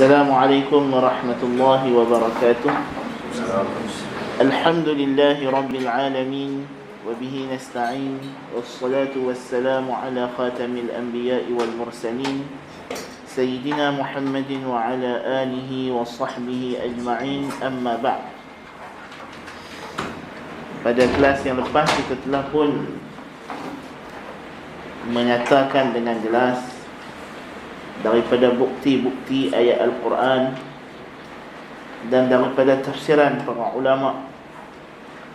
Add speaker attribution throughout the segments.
Speaker 1: Assalamualaikum warahmatullahi wabarakatuh. Alhamdulillahi rabbil alamin wa bihi nasta'in wassalatu wassalamu ala khatamil anbiya'i wal mursalin sayyidina Muhammadin wa ala alihi wa sahbihi ajma'in, amma ba'd. Pada kelas yang lepas kita telah pun menyatakan dengan jelas daripada bukti-bukti ayat Al-Quran dan daripada tafsiran para ulama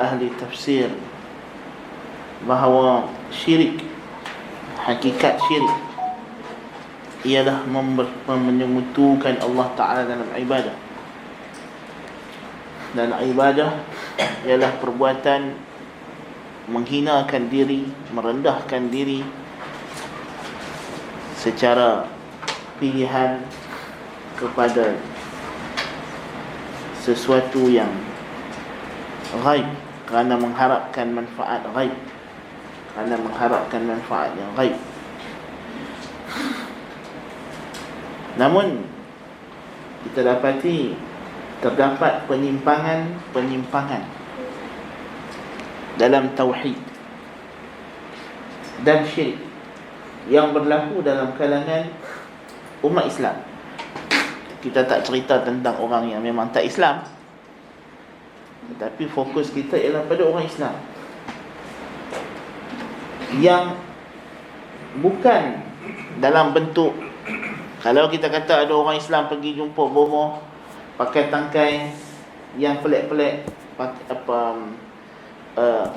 Speaker 1: ahli tafsir bahawa syirik, hakikat syirik ialah menyekutukan Allah Ta'ala dalam ibadah. Dan ibadah ialah perbuatan menghinakan diri, merendahkan diri secara pilihan kepada sesuatu yang ghaib kerana mengharapkan manfaat ghaib, kerana mengharapkan manfaat yang ghaib. Namun kita dapati terdapat penyimpangan dalam tauhid dan syirik yang berlaku dalam kalangan umat Islam. Kita tak cerita tentang orang yang memang tak Islam, tetapi fokus kita ialah pada orang Islam yang bukan dalam bentuk, kalau kita kata ada orang Islam pergi jumpa bomoh pakai tangkai yang pelik-pelik,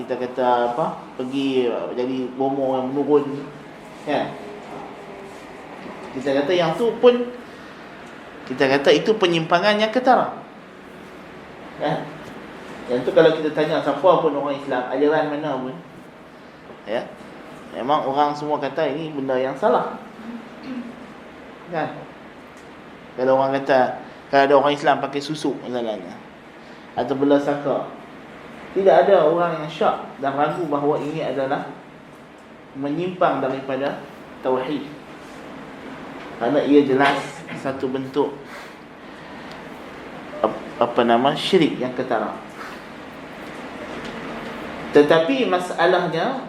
Speaker 1: kita kata pergi jadi bomoh yang menurun, kan? Kita kata yang tu pun, kita kata itu penyimpangan yang ketara, ya. Yang tu kalau kita tanya siapa pun orang Islam, aliran mana pun, ya, memang orang semua kata ini benda yang salah, kan? Kalau orang kata, kalau ada orang Islam pakai susuk misalnya, atau belah saka, tidak ada orang yang syak dan ragu bahawa ini adalah menyimpang daripada tauhid, kerana ia jelas satu bentuk syirik yang ketara. Tetapi masalahnya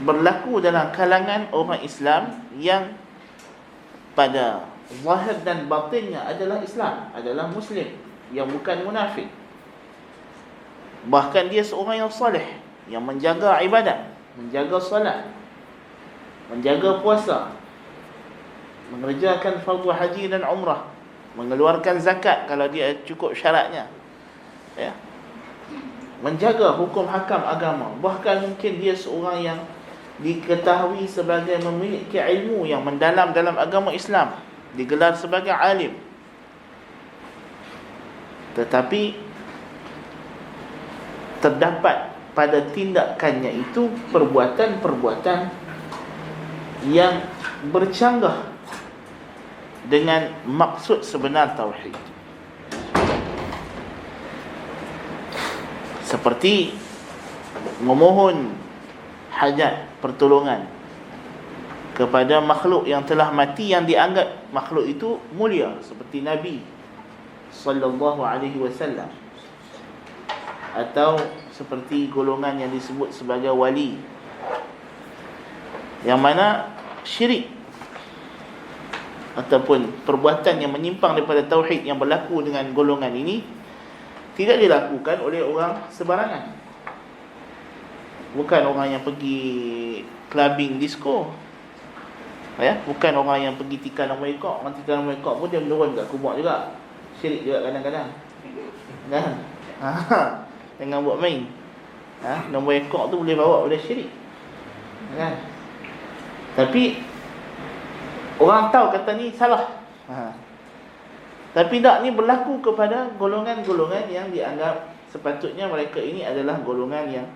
Speaker 1: berlaku dalam kalangan orang Islam yang pada zahir dan batinnya adalah Islam, adalah Muslim, yang bukan munafik. Bahkan dia seorang yang salih, yang menjaga ibadat, menjaga salat, menjaga puasa, mengerjakan fardu haji dan umrah, mengeluarkan zakat kalau dia cukup syaratnya, ya, menjaga hukum hakam agama. Bahkan mungkin dia seorang yang diketahui sebagai memiliki ilmu yang mendalam dalam agama Islam, digelar sebagai alim. Tetapi terdapat pada tindakannya itu perbuatan-perbuatan yang bercanggah dengan maksud sebenar tauhid, seperti memohon hajat, pertolongan kepada makhluk yang telah mati, yang dianggap makhluk itu mulia, seperti Nabi sallallahu alaihi wasallam, atau seperti golongan yang disebut sebagai wali, yang mana syirik ataupun perbuatan yang menyimpang daripada tauhid yang berlaku dengan golongan ini tidak dilakukan oleh orang sebarangan. Bukan orang yang pergi clubbing disco, ya, bukan orang yang pergi tikar nombor ekor. Orang tikar nombor ekor pun dia menurun kat kubur juga, syirik juga kadang-kadang, kan? Jangan buat main. Nombor ekor tu boleh bawa pada syirik, kan? Tapi orang tahu kata ni salah, tapi tak, ni berlaku kepada golongan-golongan yang dianggap sepatutnya mereka ini adalah golongan yang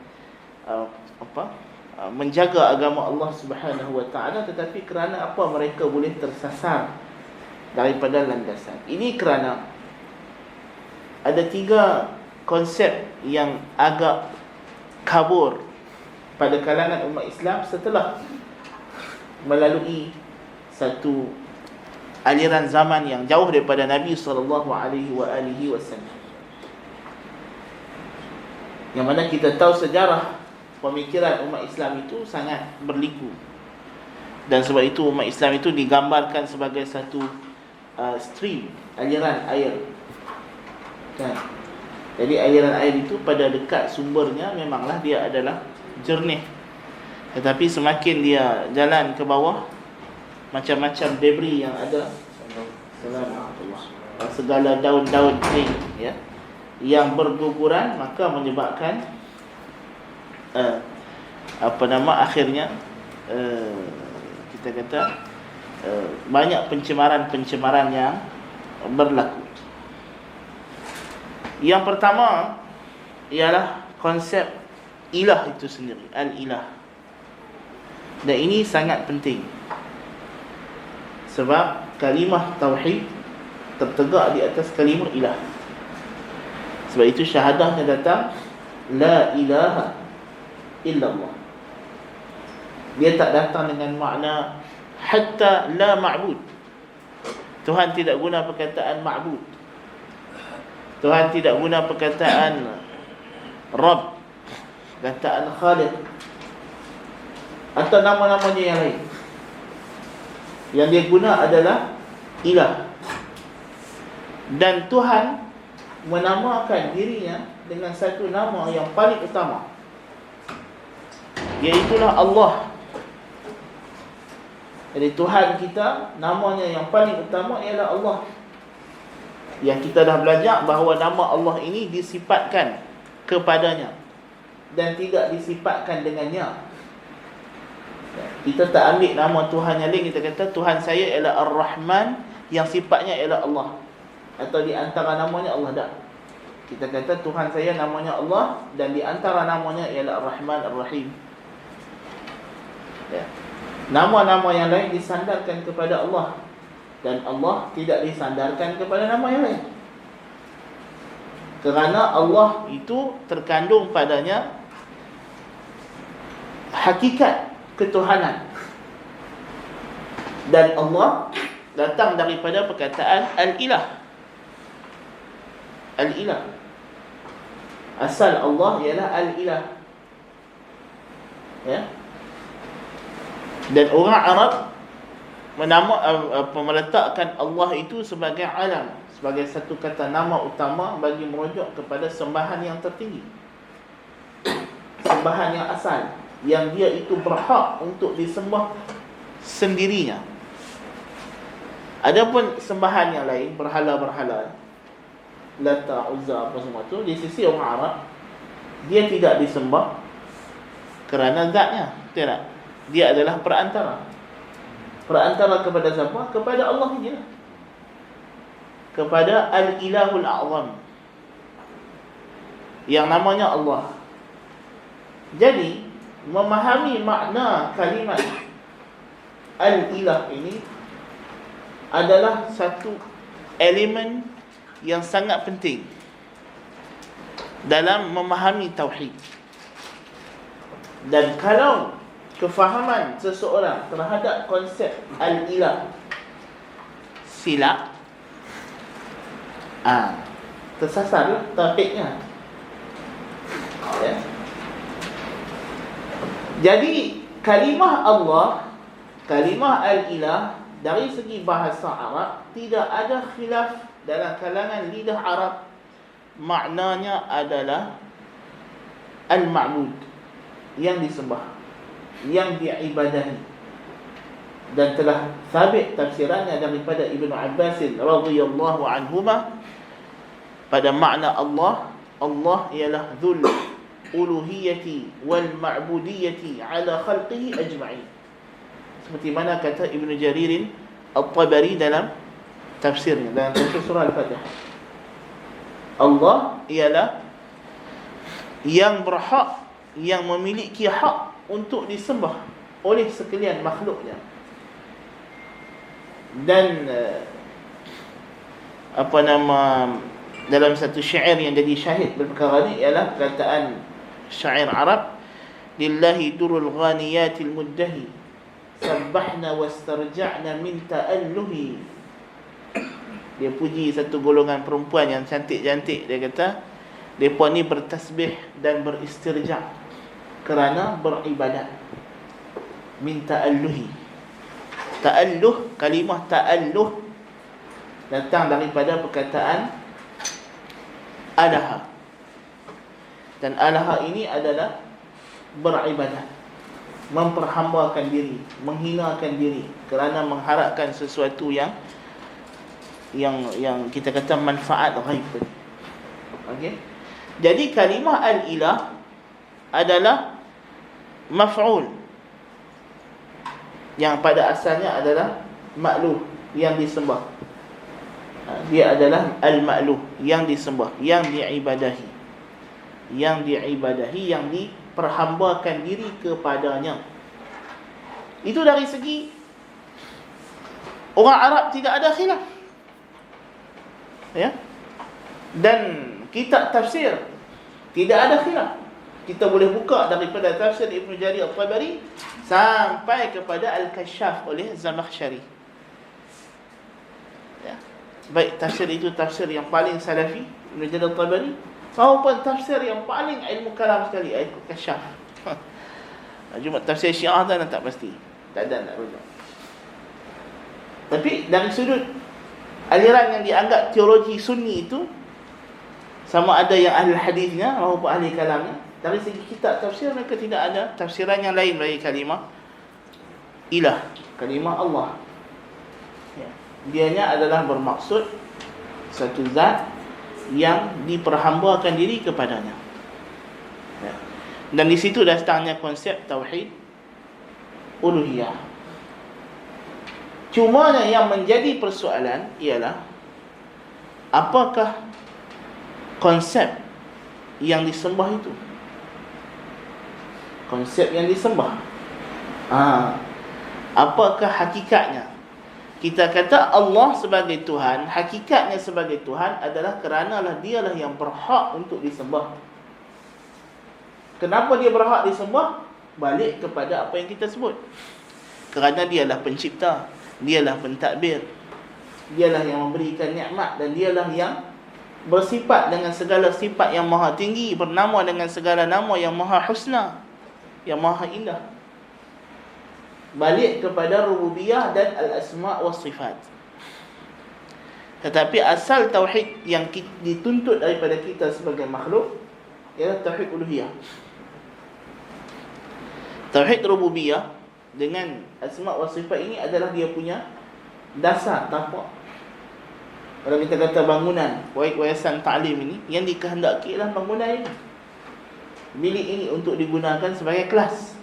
Speaker 1: menjaga agama Allah Subhanahu wa taala, tetapi kerana apa mereka boleh tersasar daripada landasan ini? Kerana ada 3 konsep yang agak kabur pada kalangan umat Islam setelah melalui satu aliran zaman yang jauh daripada Nabi SAW. Yang mana kita tahu sejarah pemikiran umat Islam itu sangat berliku. Dan sebab itu umat Islam itu digambarkan sebagai satu stream, aliran air, kan? Jadi aliran air itu pada dekat sumbernya memanglah dia adalah jernih. Tetapi semakin dia jalan ke bawah, macam-macam debris yang ada, segala daun-daun kering, ya, yang berguguran, maka menyebabkan akhirnya kita kata banyak pencemaran yang berlaku. Yang pertama ialah konsep ilah itu sendiri, al-ilah. Dan ini sangat penting, sebab kalimah tauhid tertegak di atas kalimah ilah. Sebab itu syahadahnya datang la ilaha illallah. Dia tak datang dengan makna hatta la ma'bud. Tuhan tidak guna perkataan ma'bud. Tuhan tidak guna perkataan Rabb, perkataan Khaliq, atau nama-namanya yang lain. Yang dia guna adalah ilah. Dan Tuhan menamakan dirinya dengan satu nama yang paling utama, iaitulah Allah. Jadi Tuhan kita, namanya yang paling utama ialah Allah. Yang kita dah belajar bahawa nama Allah ini disifatkan kepadanya dan tidak disifatkan dengannya. Kita tak ambil nama Tuhan yang lain, kita kata Tuhan saya ialah Ar-Rahman, yang sifatnya ialah Allah, atau di antara namanya Allah. Tak, kita kata Tuhan saya namanya Allah, dan di antara namanya ialah Ar-Rahman Ar-Rahim, ya. Nama-nama yang lain disandarkan kepada Allah, dan Allah tidak disandarkan kepada nama yang lain, kerana Allah itu terkandung padanya hakikat ketuhanan. Dan Allah datang daripada perkataan al-ilah. Al-ilah, asal Allah ialah al-ilah, ya. Dan orang Arab meletakkan Allah itu sebagai alam, sebagai satu kata nama utama bagi merujuk kepada sembahan yang tertinggi, sembahan yang asal, yang dia itu berhak untuk disembah sendirinya. Adapun sembahan yang lain, berhala-berhala, Lata, Uzza, apa semua tu, di sisi orang Arab, dia tidak disembah kerana zatnya, tidak. Dia adalah perantara. Perantara kepada siapa? Kepada Allah saja, kepada Al-Ilahul A'zam, yang namanya Allah. Jadi memahami makna kalimat Al-Ilah ini adalah satu elemen yang sangat penting dalam memahami tauhid. Dan kalau kefahaman seseorang terhadap konsep Al-Ilah silap, tersasar tauhidnya, ya. Jadi kalimah Allah, kalimah Al-Ilah, dari segi bahasa Arab tidak ada khilaf dalam kalangan lidah Arab. Maknanya adalah Al-Ma'bud, yang disembah, yang diibadahi. Dan telah sabit tafsirannya daripada Ibnu Abbas radhiyallahu anhuma pada makna Allah. Allah ialah Dzul uluhiyati wal ma'budiyati ala khalqihi ajma'in, seperti mana kata Ibnu Jarir At-Tabari dalam tafsirnya, dalam tafsir surah Al-Fatihah. Allah ialah yang berhak, yang memiliki hak untuk disembah oleh sekalian makhluknya. Dan dalam satu syair yang jadi syahid berperkara ni ialah perkataan syair Arab, lillahi durul ghaniyatil muddahi sabbahna wastarja'na min ta'alluhi Dia puji satu golongan perempuan yang cantik-cantik. Dia kata mereka ni bertasbih dan beristirja kerana beribadat. Min ta'alluhi. Ta'alluh, kalimah ta'alluh datang daripada perkataan alaha. Dan alaha ini adalah beribadat, memperhambakan diri, menghinakan diri kerana mengharapkan sesuatu yang kita kata manfaat ghaib. Okey. Jadi kalimah al-ilah adalah maf'ul yang pada asalnya adalah ma'luh, yang disembah. Dia adalah al-ma'luh, yang disembah, yang diibadahi. Yang diibadahi, yang diperhambakan diri kepadanya. Itu dari segi orang Arab tidak ada khilaf. Ya. Dan kitab tafsir tidak ada khilaf. Kita boleh buka daripada tafsir Ibn Jarir At-Tabari sampai kepada Al-Kashaf oleh Zamakhsyari. Ya. Baik tafsir itu tafsir yang paling salafi Ibn Jarir At-Tabari, maupun tafsir yang paling ilmu kalam sekali, Al-Kashaf. Cuma tafsir Syiah tak pasti. Tak ada nak rujuk. Tapi dari sudut aliran yang dianggap teologi sunni itu, sama ada yang ahli hadisnya maupun ahli kalamnya, dari segi kitab tafsir mereka tidak ada tafsiran yang lain bagi kalimah ilah, kalimah Allah. Ya. Dianya adalah bermaksud satu zat yang diperhambakan diri kepadanya. Ya. Dan di situ datangnya konsep tauhid uluhiyah. Cumanya yang menjadi persoalan ialah apakah konsep yang disembah itu? Konsep yang disembah, apakah hakikatnya? Kita kata Allah sebagai Tuhan, hakikatnya sebagai Tuhan adalah keranalah dialah yang berhak untuk disembah. Kenapa dia berhak disembah? Balik kepada apa yang kita sebut. Kerana dialah pencipta, dialah pentadbir, dialah yang memberikan nikmat, dan dialah yang bersifat dengan segala sifat yang maha tinggi, bernama dengan segala nama yang maha husna, yang maha indah. Balik kepada rububiyah dan al-asma' wa sifat. Tetapi asal tauhid yang dituntut daripada kita sebagai makhluk ialah tauhid uluhiyah. Tauhid rububiyah dengan asma' wa sifat ini adalah dia punya dasar tapak. Kalau kita kata bangunan Yayasan Ta'lim ini, yang dikehendaki ialah bangunan ini, bilik ini untuk digunakan sebagai kelas.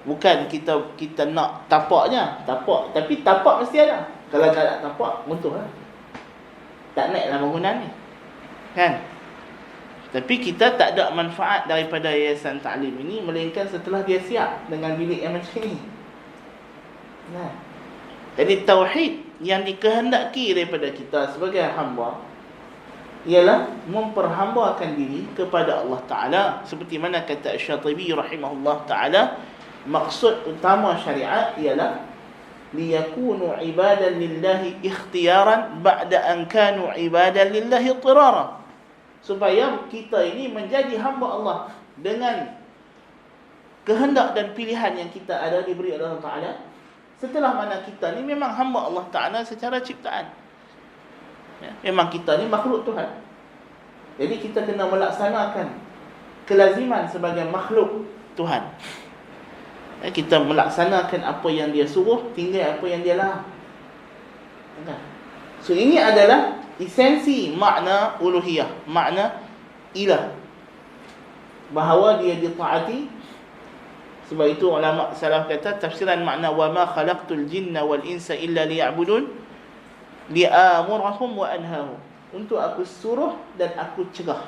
Speaker 1: Bukan kita nak tapaknya, tapak, tapi tapak mesti ada. Kalau tak ada tapak, runtuhlah. Tak naiklah bangunan ni. Kan? Tapi kita tak ada manfaat daripada Yayasan Ta'lim ini melainkan setelah dia siap dengan bilik yang macam ni. Nah. Jadi tauhid yang dikehendaki daripada kita sebagai hamba ialah memperhambakan diri kepada Allah Ta'ala. Seperti mana kata Asy-Syatibi rahimahullah Ta'ala, maksud utama syariat ialah liyakunu ibadan lillahi ikhtiyaran ba'da an kanu ibadan lillahi tirara. Supaya kita ini menjadi hamba Allah dengan kehendak dan pilihan yang kita ada diberi oleh Allah Ta'ala, setelah mana kita ni memang hamba Allah Ta'ala secara ciptaan. Ya, memang kita ni makhluk Tuhan. Jadi kita kena melaksanakan kelaziman sebagai makhluk Tuhan. Ya, kita melaksanakan apa yang dia suruh, tinggal apa yang dia larang. So ini adalah esensi makna uluhiyah, makna ilah, bahawa dia ditaati. Sebab itu ulama salaf kata tafsiran makna wa ma khalaqtul jinna wal insa illa liya'budun li'amurahum wa anhahum, untuk aku suruh dan aku cegah.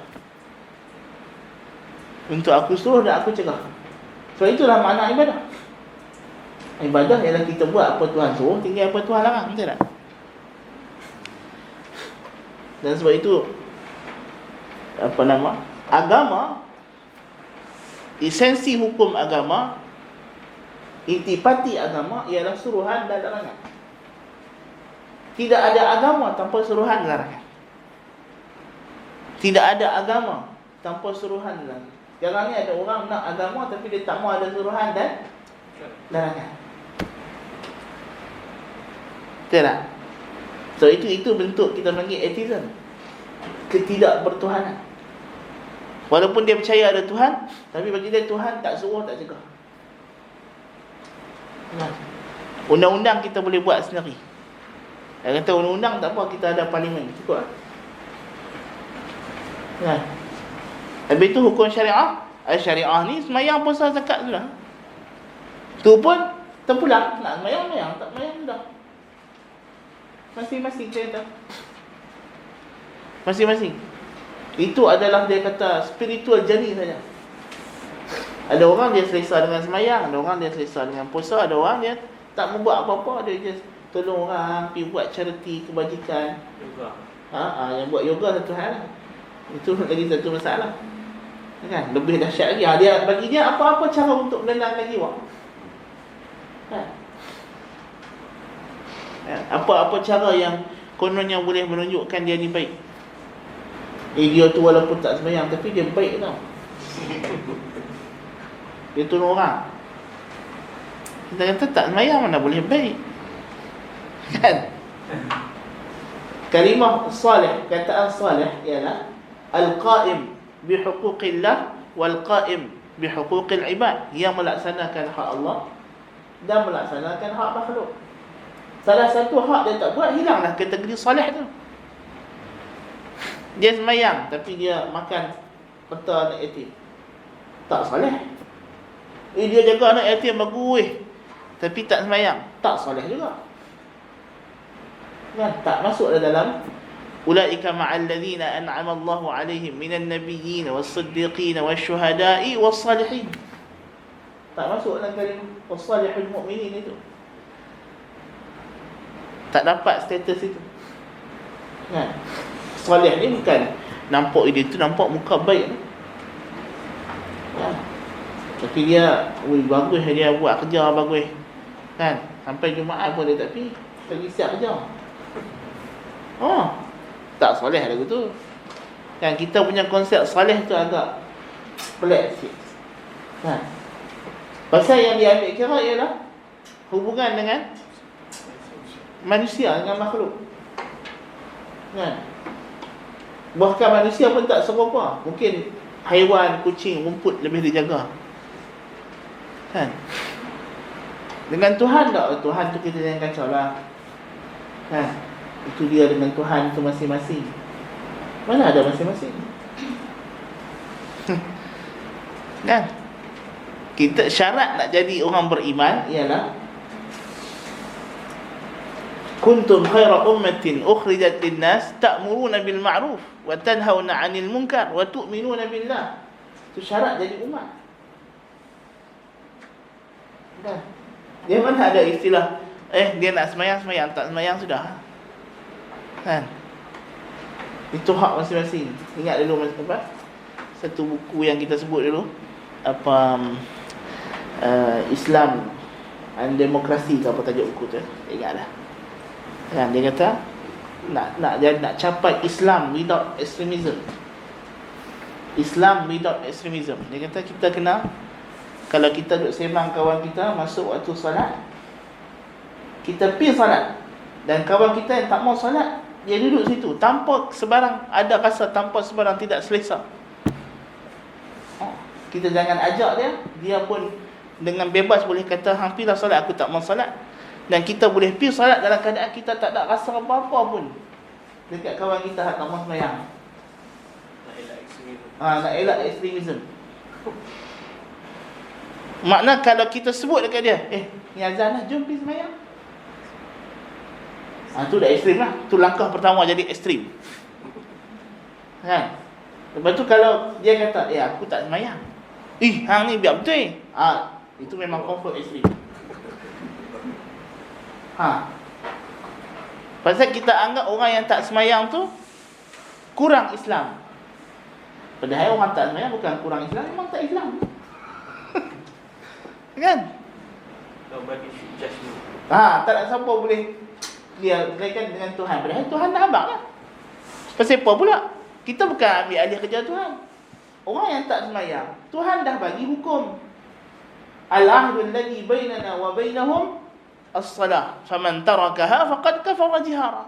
Speaker 1: Untuk aku suruh dan aku cegah. So itulah makna ibadah. Ibadah ialah kita buat apa Tuhan suruh, tinggal apa Tuhan larang, betul tak? Dan sebab itu agama, esensi hukum agama, intipati agama ialah suruhan dan larangan. Tidak ada agama tanpa suruhan larangan. Tidak ada agama tanpa suruhan larangan. Sekarang ni ada orang nak agama tapi dia tak mau ada suruhan dan larangan. Betul tak? So itu bentuk kita panggil atheism, ketidakbertuhanan. Walaupun dia percaya ada Tuhan, tapi bagi dia Tuhan tak suruh, tak cegah. Undang-undang kita boleh buat sendiri. Dia kata undang-undang tak apa, kita ada parlimen, cukup lah. Habis tu hukum syariah. Syariah ni semayang puasa zakat sudah. Tu pun terpulang, nak semayang, tak semayang sudah. Masing-masing cerita. Masing-masing. Itu adalah dia kata spiritual journey saja. Ada orang dia selesa dengan semayang, ada orang dia selesa dengan puasa, ada orang dia tak membuat apa-apa, dia just tolong orang, pergi buat charity, kebajikan. Yoga. Yang buat yoga satu hal lah. Itu lagi satu masalah. Kan? Lebih dahsyat lagi. Dia bagi dia apa-apa cara untuk menenangkan jiwa. Kan? Apa-apa cara yang kononnya boleh menunjukkan dia ni baik. Dia tu walaupun tak sembahyang tapi dia baik tau. Dia tolong orang. Kita kata tak sembahyang mana boleh baik. Kan? Kalimah salih, kataan salih ialah al-qa'im bihuquqillah wal-qa'im bihuquqil ibad, yang melaksanakan hak Allah dan melaksanakan hak makhluk. Salah satu hak dia tak buat, hilanglah kategori salih tu. Dia sembahyang tapi dia makan peta anak yatim, tak salih. Dia jaga anak yatim bagus tapi tak sembahyang, tak salih juga. Kan? Tak masuk dalam ulaika ma'al ladzina an'ama Allahu 'alaihim minan nabiyyin was-siddiqin wasyuhada'i was-salihin. Tak masuk dalam kalimah was-salihul mu'minin itu. Tak dapat status itu. Kan? Salih ni bukan nampak dia tu nampak muka baik. Kan? Tapi dia bagus, dia buat kerja bagus. Kan? Sampai Jumaat pun dia tak pergi siap kerja. Tak soleh lagu tu. Kan kita punya konsep soleh tu agak pelik sikit. Kan? Pasal yang dia ambil kira ialah hubungan dengan manusia, dengan makhluk. Kan? Bahkan manusia pun tak serupa. Mungkin haiwan, kucing, rumput lebih dijaga. Kan? Dengan Tuhan tak? Tuhan tu kita jangan kacau lah. Kan? Itu dia dengan Tuhan tu masing-masing. Mana ada masing-masing? Kan? Kita syarat nak jadi orang beriman ialah kuntum khaira ummatin ukhrijat lin-nas ta'muruna bil ma'ruf wa tanhauna 'anil munkar wa tu'minuna billah. Itu syarat jadi umat. Kan? Dia mana ada istilah dia nak semayang, tak semayang sudah. Kan? Itu hak masing-masing. Ingat dulu satu buku yang kita sebut dulu, Islam and Demokrasi ke apa tajuk buku tu. Ingatlah. Kan dia kata nak capai Islam without extremism. Islam without extremism. Dia kata kita kena, kalau kita duduk sembang kawan kita masuk waktu solat, kita pergi solat, dan kawan kita yang tak mau solat, dia duduk situ tanpa sebarang, ada rasa tanpa sebarang tidak selesa. Kita jangan ajak dia pun dengan bebas boleh kata hang pergilah solat, aku tak mau solat. Dan kita boleh pergi solat dalam keadaan kita tak ada rasa apa-apa pun dekat kawan kita tak mau sembahyang. Nak elak ekstremism. Makna kalau kita sebut dekat dia, ni azan lah, jom pergi sembahyang. Tu dah ekstrim lah. Tu langkah pertama jadi ekstrim. Kan? Lepas tu kalau dia kata, aku tak sembahyang, hang ni biar betul. Itu memang confirm ekstrim. Pasal kita anggap orang yang tak sembahyang tu kurang Islam. Padahal orang tak sembahyang bukan kurang Islam, memang tak Islam. Kan?
Speaker 2: Nobody should judge you.
Speaker 1: Tak ada siapa boleh dia kaitkan dengan Tuhan. Padahal Tuhan dah habaq lah. Pasal apa pula? Kita bukan ambil alih kerja Tuhan. Orang yang tak sembahyang, Tuhan dah bagi hukum. Al-ahdu alladhi bainana wa bainahum as-salah. Faman tarakaha faqad kafara jihara.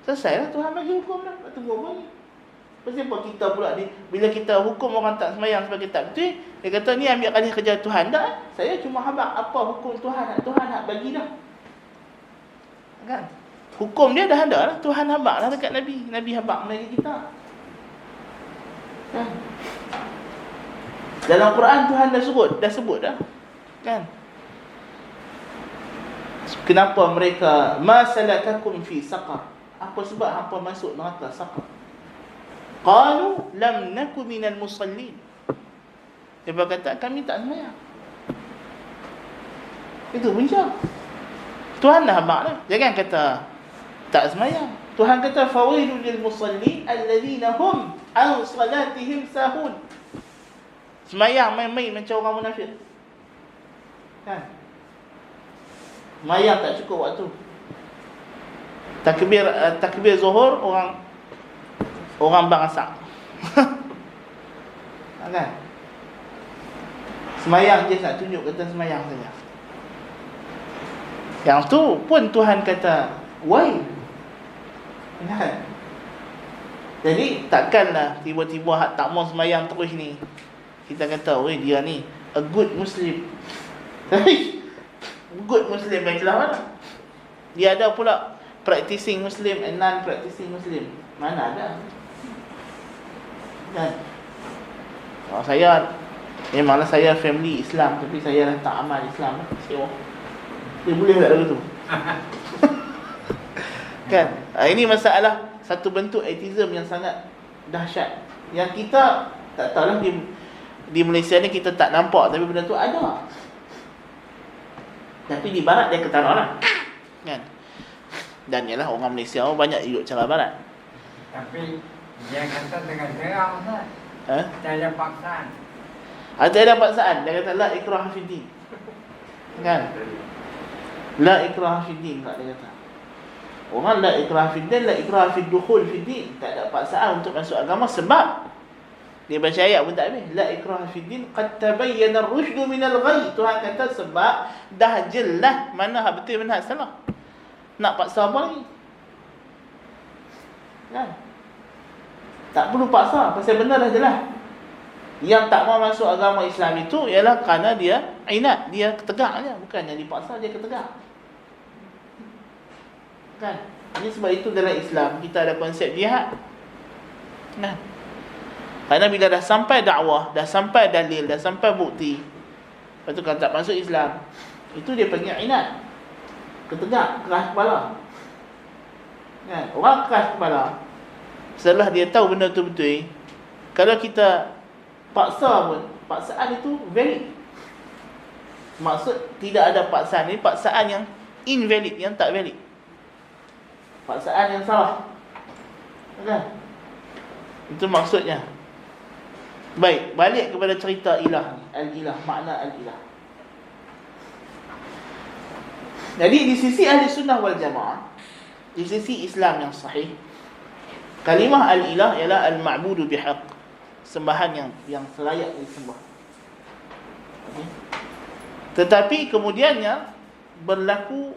Speaker 1: Selesailah, Tuhan bagi hukum dah. Tak tunggu apa ni? Pasal apa kita pula bila kita hukum orang tak sembahyang sebagai tak betul, dia kata ni ambil alih kerja Tuhan. Tak, saya cuma habaq apa hukum Tuhan nak bagi dah. Kan? Hukum dia dah ada lah. Tuhan habaq lah dekat Nabi. Nabi habaq bagi kita. Kan? Dalam Quran Tuhan dah sebut dah. Kan? Kenapa mereka ma salakakum fi saqar? Apa sebab hampa masuk neraka saqar? Qalu lam naku minal musallin. Dia berkata kami tak sembahyang. Itu punca. Tuhan dah habaq dah. Jangan kata tak sembahyang. Tuhan kata fawailul lil musallin alladhina hum an salatihim sahun. Sembahyang main-main macam orang munafik. Kan? Sembahyang tak cukup waktu. Takbir zuhur orang bangsa. Kan? Sembahyang je nak tunjuk kata sembahyang saja. Yang tu pun Tuhan kata why? Kan? Jadi takkanlah tiba-tiba hak tak mau sembahyang terus ni kita kata, "Oi, dia ni a good Muslim." Good Muslim baiklah mana? Dia ada pula practicing Muslim and non-practicing Muslim. Mana ada? Kan? Kalau saya memanglah saya family Islam, tapi saya dah tak amal Islam. Sewa. Dia boleh tak lagu tu? Kan? Ini masalah satu bentuk atheism yang sangat dahsyat. Yang kita tak tahulah di Malaysia ni kita tak nampak, tapi benda tu ada. Tapi di barat dia ketara lah. Kan? Dan ialah orang Malaysia banyak ikut cara barat.
Speaker 2: Tapi dia kata dengan terang Ustaz. Tak ada paksaan.
Speaker 1: Tak ada paksaan. Dia kata la ikrah fi din. Kan? La ikrah fi din tak dia kata. Orang la ikrah fi din, la ikrah fi dukhul fi din. Tak ada paksaan untuk masuk agama sebab dia baca ayat pun tak habis. La ikrah fi din qad tabayyana ar-rusyd min al-ghayy. Tuhan kata sebab dah jelas mana hak betul mana hak salah. Nak paksa apa lagi? Kan? Tak perlu paksa, pasal benar dah jelas. Yang tak mau masuk agama Islam itu ialah kerana dia inat, dia ketegak je, bukannya dipaksa, dia ketegak. Kan? Ini sebab itu dalam Islam kita ada konsep jihad. Nah. Kerana bila dah sampai dakwah, dah sampai dalil, dah sampai bukti, lepas tu kalau tak masuk Islam, itu dia panggil inat. Ketegak, keras kepala. Kan? Orang keras kepala, setelah dia tahu benda tu betul, kalau kita paksa pun, paksaan itu valid. Maksud tidak ada paksaan ni, paksaan yang invalid, yang tak valid. Paksaan yang salah. Kan? Itu maksudnya. Baik, balik kepada cerita ilah ni, al-ilah, makna al-ilah. Jadi di sisi ahli sunnah wal jamaah, di sisi Islam yang sahih, kalimah al-ilah ialah al-ma'budu bihaq, sembahan yang selayak disembah. Okay. Tetapi kemudiannya berlaku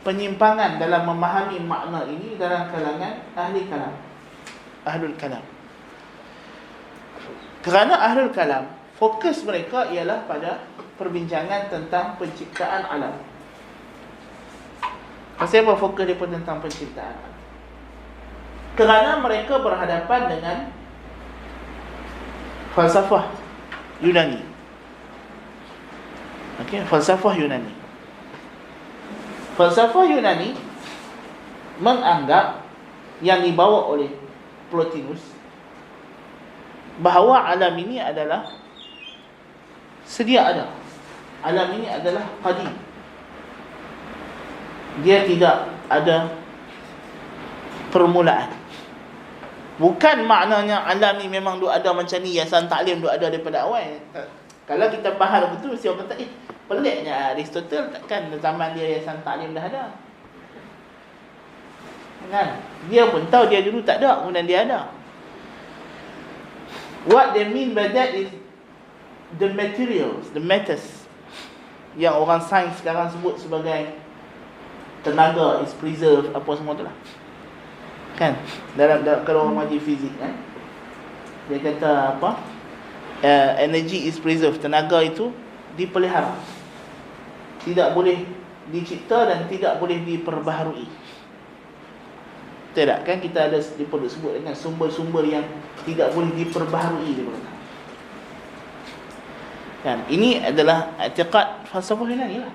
Speaker 1: penyimpangan dalam memahami makna ini dalam kalangan ahli kalam, ahlul kalam. Kerana ahlul kalam fokus mereka ialah pada perbincangan tentang penciptaan alam. Pasal apa fokus mereka tentang penciptaan alam? Kerana mereka berhadapan dengan falsafah Yunani. Okey, falsafah Yunani. Falsafah Yunani menganggap yang dibawa oleh Plotinus bahawa alam ini adalah sedia ada. Alam ini adalah qadim. Dia tidak ada permulaan. Bukan maknanya alam ni memang duk ada macam ni, yayasan taklim duk ada daripada awal. Kalau kita faham betul, mesti orang kata, peliknya Aristotle takkan zaman dia yayasan taklim dah ada. Kan? Dia pun tahu dia dulu tak ada, kemudian dia ada. What they mean by that is the materials, the matters yang orang sains sekarang sebut sebagai tenaga is preserved, apa semua tu lah. Kan? Dalam kalau orang ngaji fizik kan, dia kata apa? Energy is preserved, tenaga itu dipelihara, tidak boleh dicipta dan tidak boleh diperbaharui. Tidak kan, kita ada disebut dengan sumber-sumber yang tidak boleh diperbaharui kan. Ini adalah i'tiqad falsafah Yunani lah.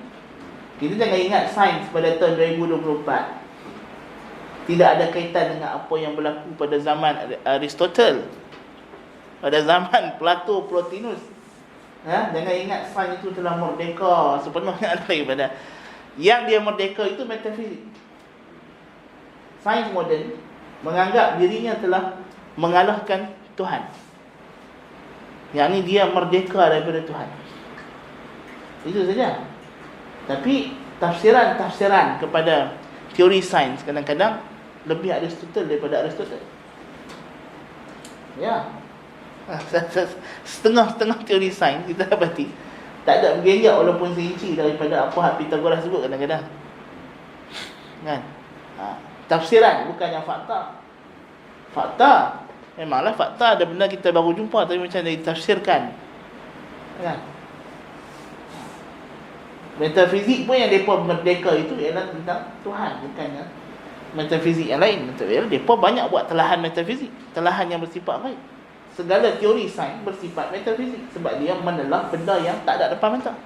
Speaker 1: Kita jangan ingat sains pada tahun 2024 tidak ada kaitan dengan apa yang berlaku pada zaman Aristotle, pada zaman Plato, Plotinus. Jangan ingat sains itu telah merdeka sepenuhnya daripada. Yang dia merdeka itu metafizik. Sains moden menganggap dirinya telah mengalahkan Tuhan. Yang ni dia merdeka daripada Tuhan. Itu saja. Tapi tafsiran kepada teori sains kadang-kadang lebih Aristotle daripada Aristotle. Ya. Setengah-setengah teori sains kita dapati tak ada bergerak walaupun seinci daripada apa hak Pythagoras sebut kadang-kadang. Kan? Tafsiran bukan yang fakta. Fakta memanglah fakta, ada benda kita baru jumpa tapi macam dia ditafsirkan. Kan? Metafizik pun yang mereka merdeka itu ialah tentang Tuhan, bukannya metafizik yang lain. Mereka banyak buat telahan metafizik, telahan yang bersifat baik. Segala teori sains bersifat metafizik sebab dia menelah benda yang tak ada depan mata.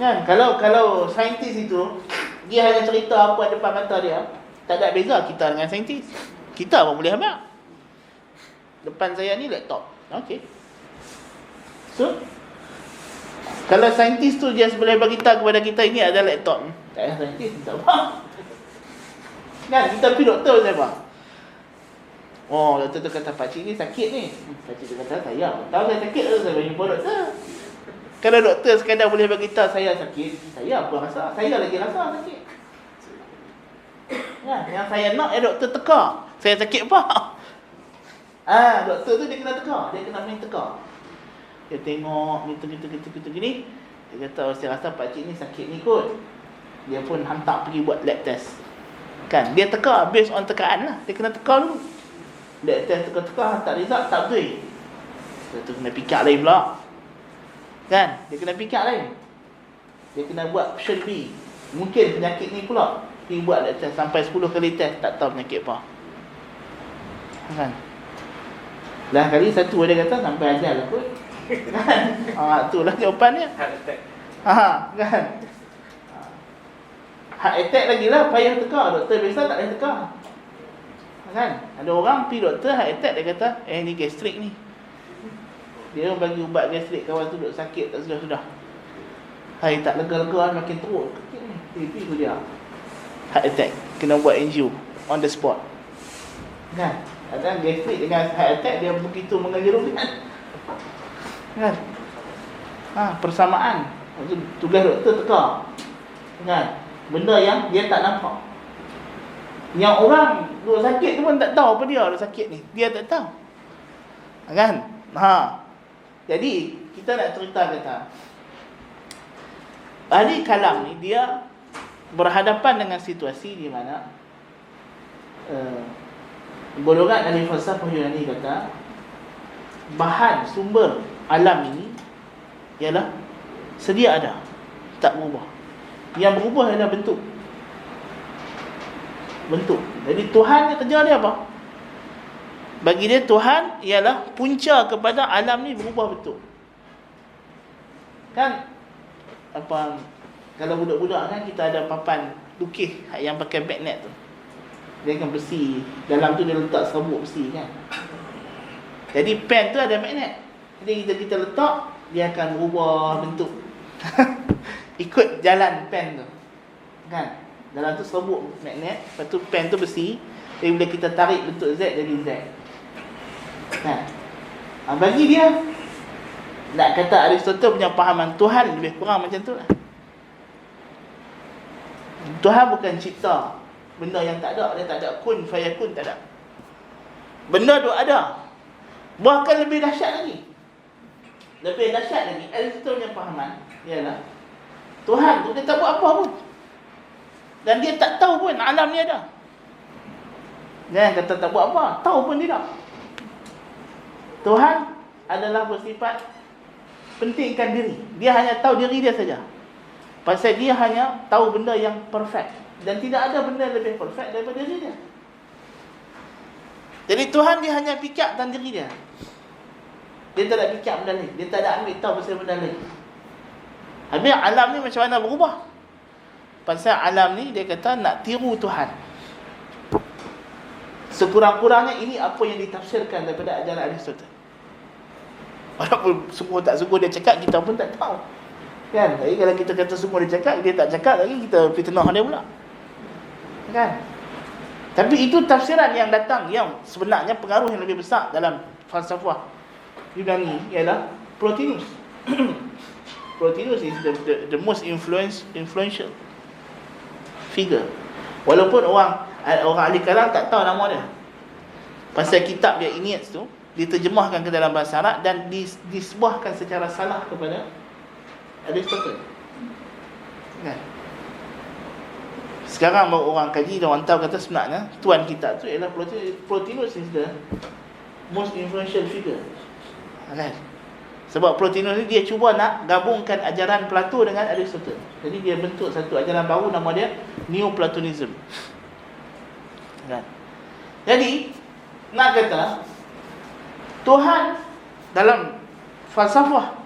Speaker 1: Kan? Kalau saintis itu dia hanya cerita apa depan mata dia, tak ada beza kita dengan saintis. Kita pun boleh ambil. Depan saya ni laptop. Okey. So, kalau saintis tu dia boleh beritahu kepada kita ini ada laptop. Tak payah saintis, tak apa. Kan, kita pergi doktor saya apa? Oh, doktor tu kata pakcik ni sakit ni. Pakcik tu kata saya. Tahu saya sakit tu saya jumpa doktor. Kalau doktor sekadar boleh beritahu saya sakit, saya apa rasa? Saya lagi rasa sakit. Ya, yang saya nak doktor teka. Saya sakit apa? Doktor tu dia kena teka, dia kena main teka. Dia tengok gitu gini. Dia kata saya rasa pakcik ni sakit ni kot. Dia pun hantar pergi buat lab test. Kan, dia teka based on tekaan lah. Dia kena teka dulu. Lab test teka-teka hantar result tak betul. Dia tu kena fikir lain pula. Kan, dia kena fikir lain. Dia kena buat option B. Mungkin penyakit ni pula. Dia buat lab test sampai 10 kali test tak tahu penyakit apa. Kan. Lah kali satu dia kata sampai ajar lah kot. Kan? Itulah jawapannya. Kan. Heart attack lagi lah payah teka. Doktor biasa tak payah teka. Kan? Ada orang pergi doktor heart attack, dia kata ni gastrik ni. Dia bagi ubat gastrik, kawan tu duduk sakit tak sudah-sudah. Hai tak lega-lega makin teruk. Pergi tu dia. Heart attack, kena buat angio on the spot. Kan? Ada gastrik dengan heart attack dia begitu mengejutkan. Kan? Persamaan. Tugas doktor teka. Kan? Benda yang dia tak nampak. Yang orang duk sakit tu pun tak tahu apa dia duk sakit ni. Dia tak tahu. Kan? Jadi kita nak cerita kata ahli kalam ni dia berhadapan dengan situasi di mana golongan ahli falsafah Yunani kata bahan sumber alam ini ialah sedia ada, tak berubah. Yang berubah adalah bentuk. Jadi Tuhan yang kerja dia apa? Bagi dia Tuhan ialah punca kepada alam ni berubah bentuk. Kan apa, kalau budak-budak kan kita ada papan lukis yang pakai magnet tu. Dia akan besi, dalam tu dia letak serabut besi kan. Jadi pen tu ada magnet. Jadi kita letak, dia akan berubah bentuk. Ikut jalan pen tu. Kan? Dalam tu serabut magnet, lepas tu pen tu besi. Jadi bila kita tarik bentuk Z jadi Z. Kan? Bagi dia, nak kata Aristotle punya pahaman Tuhan lebih kurang macam tu lah. Tuhan bukan cipta benda yang tak ada. Dia tak ada kun fayakun, tak ada. Benda tu ada. Bahkan lebih dahsyat lagi. Lebih dahsyat lagi, Aristotle punya pahaman ialah Tuhan tu dia tak buat apa pun. Dan dia tak tahu pun alam ni ada. Jangan kata tak buat apa, tahu pun tidak. Tuhan adalah bersifat pentingkan diri. Dia hanya tahu diri dia saja. Pasal dia hanya tahu benda yang perfect. Dan tidak ada benda lebih perfect daripada diri dia. Jadi Tuhan dia hanya fikir tentang diri dia. Dia tak ada fikir benda lain. Dia tak ada ambil tahu pasal benda lain. Habis alam ni macam mana berubah? Pasal alam ni dia kata nak tiru Tuhan. Sekurang-kurangnya ini apa yang ditafsirkan daripada ajaran Aristotle. Walaupun semua tak sungguh dia cakap, kita pun tak tahu. Kan? Jadi kalau kita kata semua dia cakap, dia tak cakap lagi, kita fitnah dia pula. Kan? Tapi itu tafsiran yang datang, yang sebenarnya pengaruh yang lebih besar dalam falsafah Yunani ialah Plotinus. Plotinus is the most influential figure. Walaupun orang ahli kalam tak tahu nama dia. Pasal kitab dia Aeneas tu diterjemahkan ke dalam bahasa Arab dan disebuahkan secara salah kepada Aristotle. Kan? Sekarang orang kaji dan orang tahu kata sebenarnya tuan kita tu ialah Plotinus is the most influential figure. Kan? Sebab Plotinus ni dia cuba nak gabungkan ajaran Plato dengan Aristotle. Jadi dia bentuk satu ajaran baru, nama dia Neoplatonism. Kan? Jadi nak kata Tuhan dalam falsafah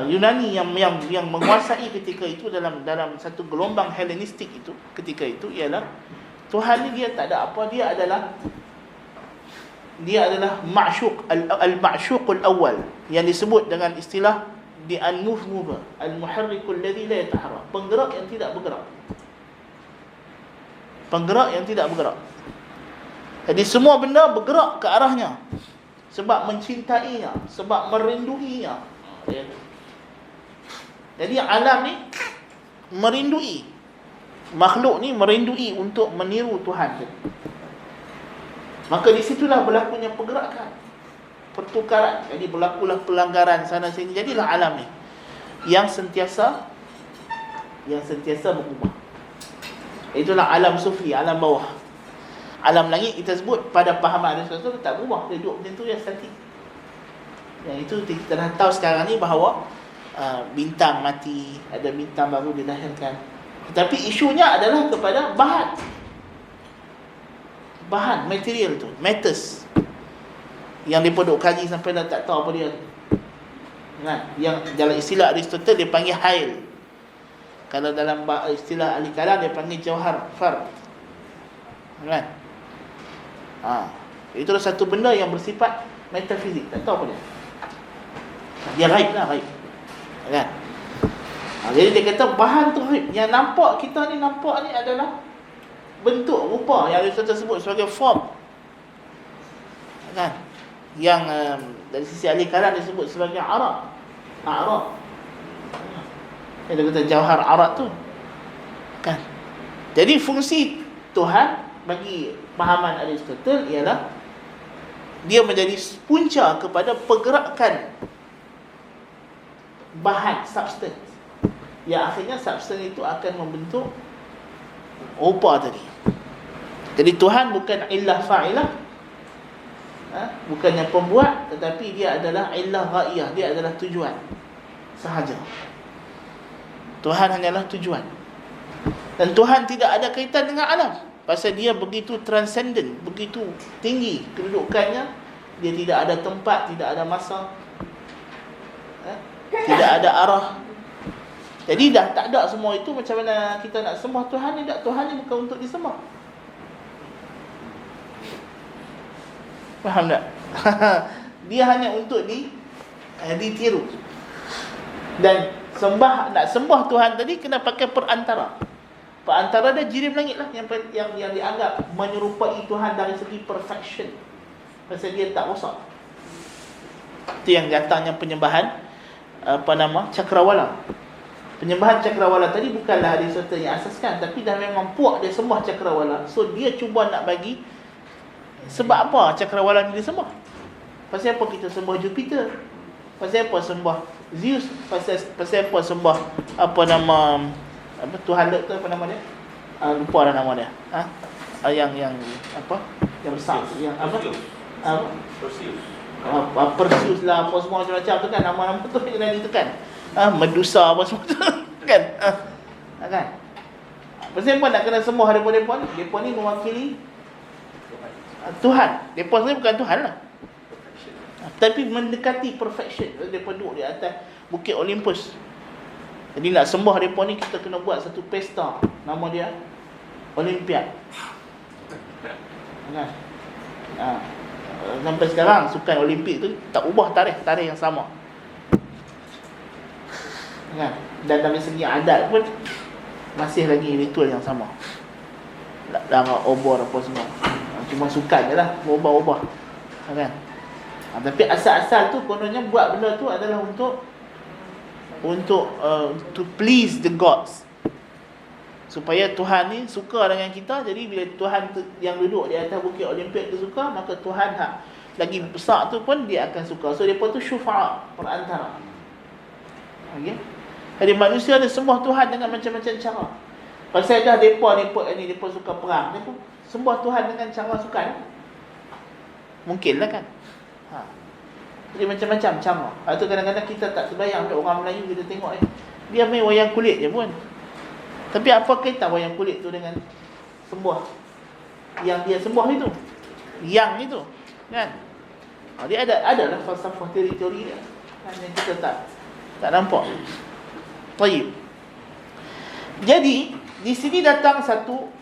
Speaker 1: Yunani yang menguasai ketika itu dalam satu gelombang Helenistik itu ketika itu ialah Tuhan ni dia tak ada apa, dia adalah ma'syuq al-ma'syuqul awal yang disebut dengan istilah di an-nufmuba al-muharrikul ladzi la yataharrak, penggerak yang tidak bergerak. Penggerak yang tidak bergerak. Jadi semua benda bergerak ke arahnya sebab mencintainya, sebab merinduinya. Jadi alam ni merindui, makhluk ni merindui untuk meniru Tuhan. Maka di situlah berlakunya pergerakan, pertukaran. Jadi berlakulah pelanggaran sana sini. Jadilah alam ni yang sentiasa berubah. Itulah alam sufli, alam bawah. Alam langit kita sebut pada pahaman Aristotle tak berubah, dia duduk macam tu, yang statik. Yang itu kita dah tahu sekarang ni bahawa bintang mati, ada bintang baru dilahirkan. Tetapi isunya adalah kepada bahan material tu, matters, yang dia duk kaji sampai dah tak tahu apa dia. Kan? Yang dalam istilah Aristotle dia panggil hail. Kalau dalam istilah ahli kalam dia panggil jauhar fard. Kan? Itulah satu benda yang bersifat metafizik, tak tahu apa dia. Dia ghaib lah, ghaib. Kan? Jadi dia kata bahan tu ghaib. Yang nampak kita ni nampak ni adalah bentuk rupa yang Aristotle sebut sebagai form. Kan? Yang dari sisi ahli kalam disebut sebagai arad. Dia kata jauhar arad tu. Kan? Jadi fungsi Tuhan bagi pahaman Aristotle ialah dia menjadi punca kepada pergerakan bahan, substance, yang akhirnya substance itu akan membentuk rupa tadi. Jadi Tuhan bukan illah fa'ilah, bukan yang pembuat, tetapi dia adalah illah ghaiyah, dia adalah tujuan sahaja. Tuhan hanyalah tujuan. Dan Tuhan tidak ada kaitan dengan alam, pasal dia begitu transcendent, begitu tinggi kedudukannya. Dia tidak ada tempat, tidak ada masa, tidak ada arah. Jadi dah tak ada semua itu. Macam mana kita nak sembah Tuhan ni? Tuhan ni bukan untuk disembah. Faham tak? Dia hanya untuk ditiru. Dan nak sembah Tuhan tadi kena pakai perantara. Perantara dia jirim langit lah, yang dianggap menyerupai Tuhan dari segi perfection. Pasal dia tak rosak. Itu yang datangnya penyembahan cakrawala. Penyembahan cakrawala tadi bukanlah Aristotle yang asaskan, tapi dah memang puak dia sembah cakrawala. So dia cuba nak bagi sebab apa cakrawala ni dia sembah. Pasal apa kita sembah Jupiter? Pasal apa sembah Zeus? Pasal apa sembah Tuhan tu apa nama dia? Lupa dah nama dia. Yang apa? Yang besar, yang apa? Perseus lah, apa semua macam-macam tu kan, nama-nama tu yang dah ditekan. Medusa apa semua tu kan. Kan? Pasal apa nak kena sembah depa ni? Depa ni mewakili Tuhan. Depa sebenarnya bukan Tuhan lah, tapi mendekati perfection. Depa duduk di atas Bukit Olympus. Jadi nak sembah depa ni, kita kena buat satu pesta, nama dia Olimpiad. Kan? Sampai sekarang sukan Olimpik tu tak ubah tarikh yang sama. Kan? Dan dari segi adat pun masih lagi ritual yang sama. Darah obor apa semua. Cuma sukan je lah, berubah-ubah. Kan? Tapi asal-asal tu kononnya buat benda tu adalah untuk to please the gods, supaya Tuhan ni suka dengan kita. Jadi bila Tuhan tu, yang duduk di atas Bukit Olimpiad tu suka, maka Tuhan lagi besar tu pun dia akan suka. So depa tu syufa'a, perantara. Okey. Jadi manusia ni sembah Tuhan dengan macam-macam cara. Pasal dah depa suka perang, depa sembah Tuhan dengan cara sukan. Mungkinlah kan. Jadi macam-macam cara. Atau kadang-kadang kita tak terbayang orang Melayu, kita tengok dia main wayang kulit je pun. Tapi apa kaitan wayang kulit tu dengan sembah yang dia sembah itu, yang itu, kan? Dia adalah falsafah teori dia, kan, yang kita tak nampak. Baik. Jadi di sini datang satu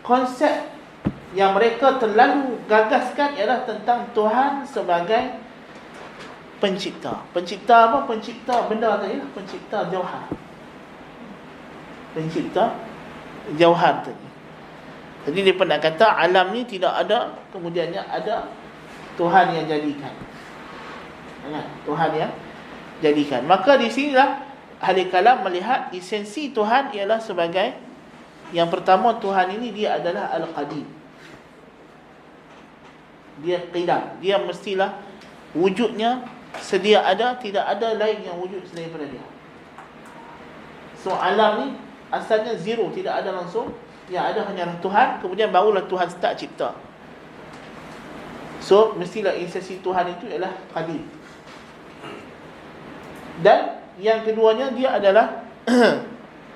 Speaker 1: konsep yang mereka terlalu gagaskan, ialah tentang Tuhan sebagai pencipta. Pencipta apa? Pencipta benda tadi lah, pencipta jauhar. Pencipta jauhar tadi. Jadi dia pernah kata alam ni tidak ada, kemudiannya ada Tuhan yang jadikan. Tuhan yang jadikan. Maka di sinilah ahli kalam melihat esensi Tuhan ialah sebagai, yang pertama, Tuhan ini dia adalah Al-Qadim. Dia qidam. Dia mestilah wujudnya sedia ada, tidak ada lain yang wujud selain daripada dia. So alam ni asalnya zero, tidak ada langsung. Yang ada hanyalah Tuhan, kemudian barulah Tuhan start cipta. So mestilah esensi Tuhan itu ialah qadim. Dan yang keduanya, dia adalah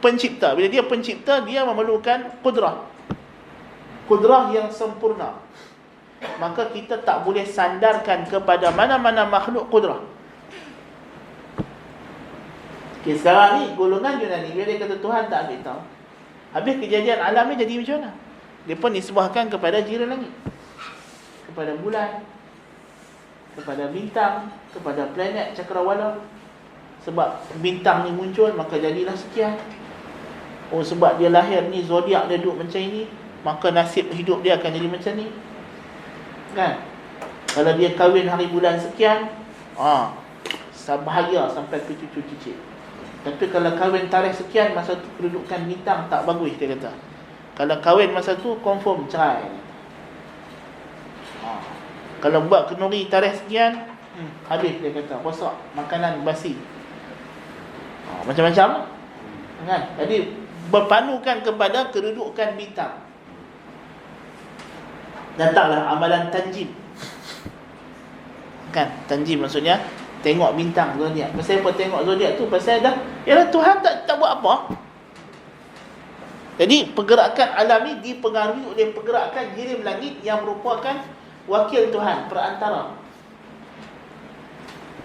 Speaker 1: pencipta. Bila dia pencipta, dia memerlukan kudrah yang sempurna. Maka kita tak boleh sandarkan kepada mana-mana makhluk kudrah. Okay, sekarang ni golongan Yunani, bila dia kata Tuhan, tak ambil tahu. Habis kejadian alam ni jadi macam mana? Dia pun disebahkan kepada jiran langit, kepada bulan, kepada bintang, kepada planet cakrawala. Sebab bintang ni muncul, maka jadilah sekian. Oh, sebab dia lahir ni, zodiak dia duduk macam ini, maka nasib hidup dia akan jadi macam ni. Kan? Kalau dia kahwin hari bulan sekian, bahagia sampai ke cucu cicit. Tapi kalau kahwin tarikh sekian, masa tu kedudukan bintang tak bagus, dia kata. Kalau kahwin masa tu, confirm cerai. Kalau buat kenduri tarikh sekian, habis, dia kata, rosak, makanan basi. Macam-macam kan? Jadi berpanukan kepada kedudukan bintang. Datanglah amalan tanjim. Kan? Tanjim maksudnya tengok bintang zodiak. Pasal apa tengok zodiak tu? Pasal dah, yalah Tuhan tak buat apa. Jadi pergerakan alam ni dipengaruhi oleh pergerakan jirim langit yang merupakan wakil Tuhan, perantara.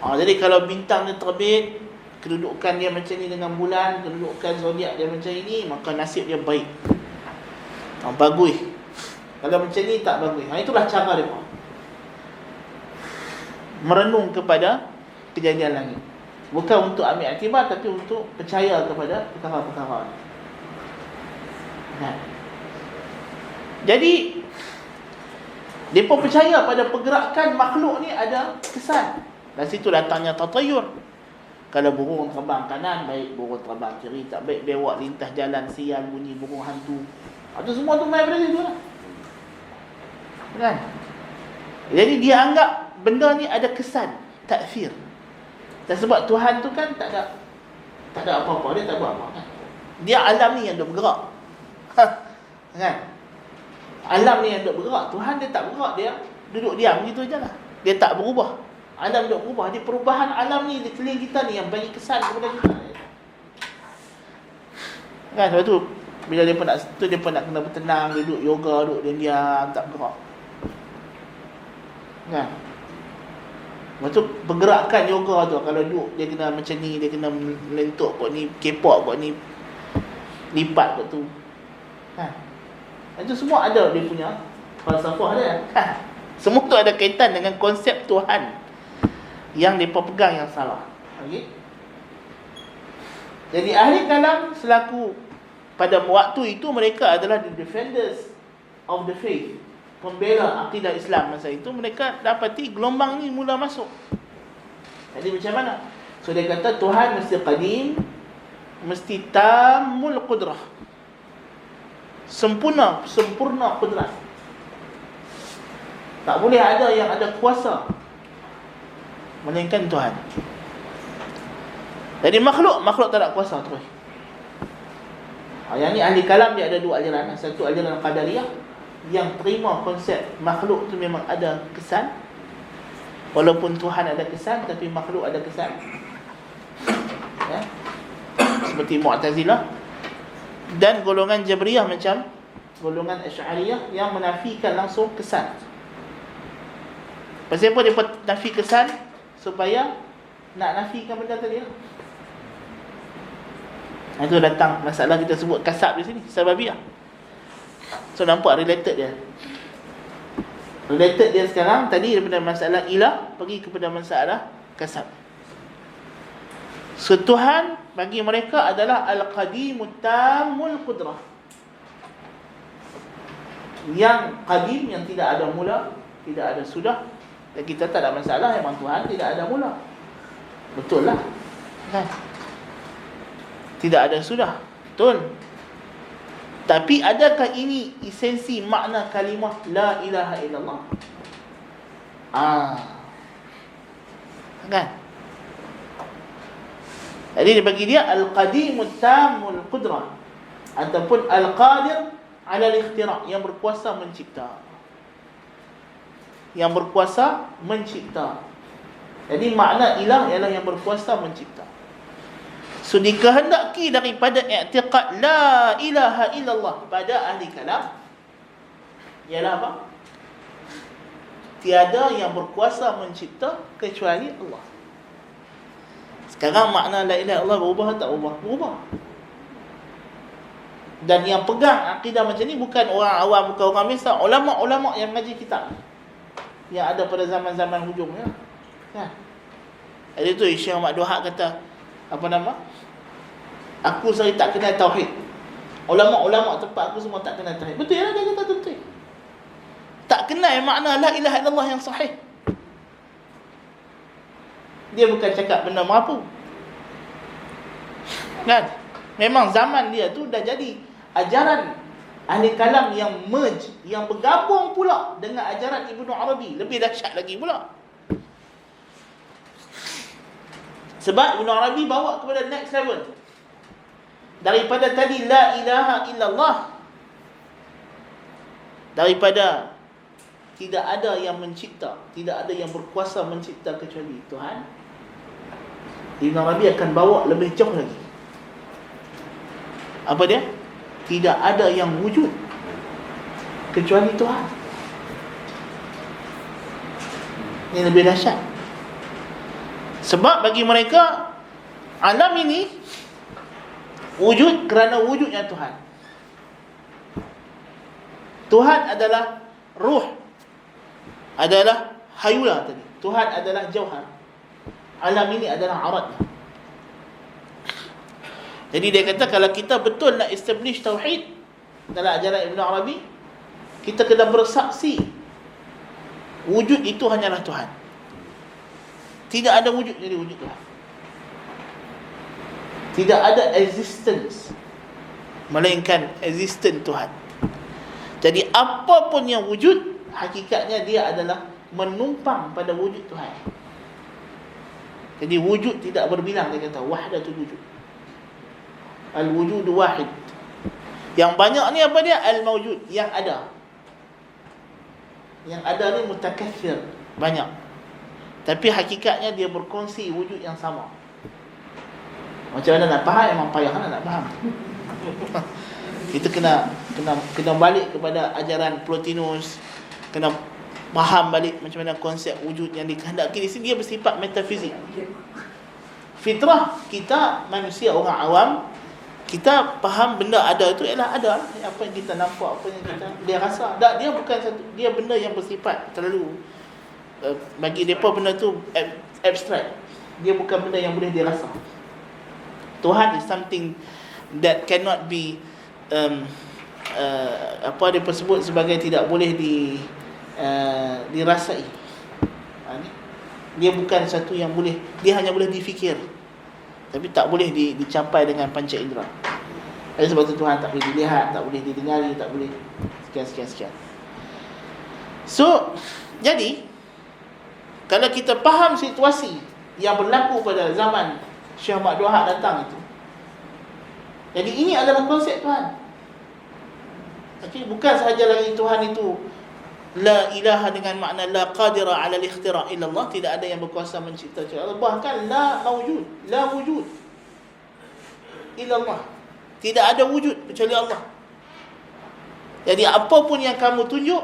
Speaker 1: Jadi kalau bintang ni terbit, kedudukan dia macam ni dengan bulan, kedudukan zodiak dia macam ini, maka nasib dia baik. Bagus. Kalau macam ni tak bagus. Itulah cara dia merenung kepada kejadian langit. Bukan untuk ambil iktibar, tapi untuk percaya kepada perkara-perkara. Jadi mereka percaya pada pergerakan makhluk ni ada kesan. Dan situ datangnya tatayur. Kalau burung terbang kanan, baik. Burung terbang kiri, tak baik. Bewak lintas jalan, sial, bunyi burung hantu. Itu semua tu main pada situ lah. Kan? Jadi dia anggap benda ni ada kesan, takfir. Dan sebab Tuhan tu kan tak ada apa-apa, dia tak buat apa kan. Dia alam ni yang duk bergerak. Kan? Alam ni yang duk bergerak, Tuhan dia tak bergerak, dia duduk diam gitu je lah. Dia tak berubah. Alam duk berubah. Dia perubahan alam ni di keliling kita ni yang bagi kesan kepada kita. Kan? Sebab tu bila dia pun nak kena bertenang, duduk yoga, duduk diam, tak bergerak. Kan? Lepas tu pergerakan yoga tu, kalau duduk dia kena macam ni, dia kena melentuk kot ni, kepok kot ni, lipat kot tu. Kan? Itu semua ada dia punya falsafah dia. Kan? Semua tu ada kaitan dengan konsep Tuhan yang mereka pegang yang salah. Okay? Jadi ahli kalam selaku pada waktu itu mereka adalah the defenders of the faith, pembela akidah Islam masa itu. Mereka dapati gelombang ni mula masuk. Jadi macam mana? So dia kata Tuhan mesti qadim, mesti tamul qudrah, sempurna kudrat. Tak boleh ada yang ada kuasa melainkan Tuhan. Jadi makhluk tak ada kuasa terus. Yang ni ahli kalam dia ada dua aliran. Satu aliran Qadariyah yang terima konsep makhluk tu memang ada kesan. Walaupun Tuhan ada kesan, tapi makhluk ada kesan. Ya? Seperti Mu'tazilah. Dan golongan Jabriyah macam golongan Asy'ariyah yang menafikan langsung kesan. Pasal apa dia nafi kesan? Supaya nak nafikan benda tadi lah. Itu datang masalah kita sebut kasab di sini, sababiyah. So nampak related dia. Related dia sekarang tadi daripada masalah ilah pergi kepada masalah kasab. So Tuhan bagi mereka adalah al-qadimut tamul qudrah. Yang qadim, yang tidak ada mula, tidak ada sudah. Dan kita tak ada masalah, memang Tuhan tidak ada mula. Betul lah. Kan? Tidak ada sudah. Betul. Tapi adakah ini esensi makna kalimah la ilaha illallah? Kan? Jadi bagi dia al-qadimut tamul qudrah ataupun al-qadir ala al-ikhtira', yang berkuasa mencipta. Yang berkuasa mencipta. Jadi makna ilah ialah yang berkuasa mencipta. So dikehendaki daripada i'tiqad la ilaha illallah pada ahli kalam ialah apa? Tiada yang berkuasa mencipta kecuali Allah. Sekarang makna la ilaha illallah berubah tak berubah? Berubah. Dan yang pegang akidah macam ni bukan orang awam, bukan orang biasa, ulama-ulama yang mengaji kitab yang ada pada zaman-zaman hujung ya. Kan? Jadi tu Syekh Ahmad Duhak kata apa nama? Aku sendiri tak kenal tauhid. Ulama-ulama tempat aku semua tak kenal tauhid. Betul ya, dia kata betul. Tak kenal makna la ilaha illallah yang sahih. Dia bukan cakap benda merapu. Kan? Memang zaman dia tu dah jadi ajaran ahli kalam yang merge, yang bergabung pula dengan ajaran Ibnu Arabi. Lebih dahsyat lagi pula. Sebab Ibnu Arabi bawa kepada next level. Daripada tadi la ilaha illallah, daripada tidak ada yang mencipta, tidak ada yang berkuasa mencipta kecuali Tuhan, Ibnu Arabi akan bawa lebih jauh lagi. Apa dia? Tidak ada yang wujud kecuali Tuhan. Ini lebih dahsyat. Sebab bagi mereka alam ini wujud kerana wujudnya Tuhan. Tuhan adalah ruh, adalah hayula tadi. Tuhan adalah jauhar. Alam ini adalah aradnya. Jadi dia kata kalau kita betul nak establish tauhid dalam ajaran Ibn Arabi, kita kena bersaksi wujud itu hanyalah Tuhan. Tidak ada wujud jadi wujud Tuhan. Tidak ada existence melainkan existence Tuhan. Jadi apapun yang wujud, hakikatnya dia adalah menumpang pada wujud Tuhan. Jadi wujud tidak berbilang, dia kata wahdatul wujud. Al-wujud wahid. Yang banyak ni apa dia? Al-mawjud, yang ada. Yang ada ni mutakathir, banyak. Tapi hakikatnya dia berkongsi wujud yang sama. Macam mana nak faham? Memang payah nak faham. Kita kena balik kepada ajaran Plotinus, kena faham balik macam mana konsep wujud yang dikehendaki di sini. Dia bersifat metafizik. Fitrah kita manusia orang awam, kita faham benda ada itu ialah ada lah. Apa yang kita nampak, apa yang kita dia rasa. Tak, dia bukan satu, dia benda yang bersifat terlalu bagi mereka benda tu abstrak. Dia bukan benda yang boleh dirasa. Tuhan is something that cannot be apa dia sebut sebagai tidak boleh dirasai. Dia bukan satu yang boleh, dia hanya boleh difikir, tapi tak boleh dicapai dengan panca indera. Oleh sebab itu Tuhan tak boleh dilihat, tak boleh didengari, tak boleh sekian. So, jadi kalau kita faham situasi yang berlaku pada zaman Syekh Ahmad Wahab datang itu, jadi ini adalah konsep Tuhan. Okay, bukan sahaja lagi Tuhan itu la ilaha dengan makna la qadira ala al-ikhtira' illa Allah, tidak ada yang berkuasa mencipta kecuali Allah. Bahkan la mawjud, la wujud illa Allah, tidak ada wujud kecuali Allah. Jadi apapun yang kamu tunjuk,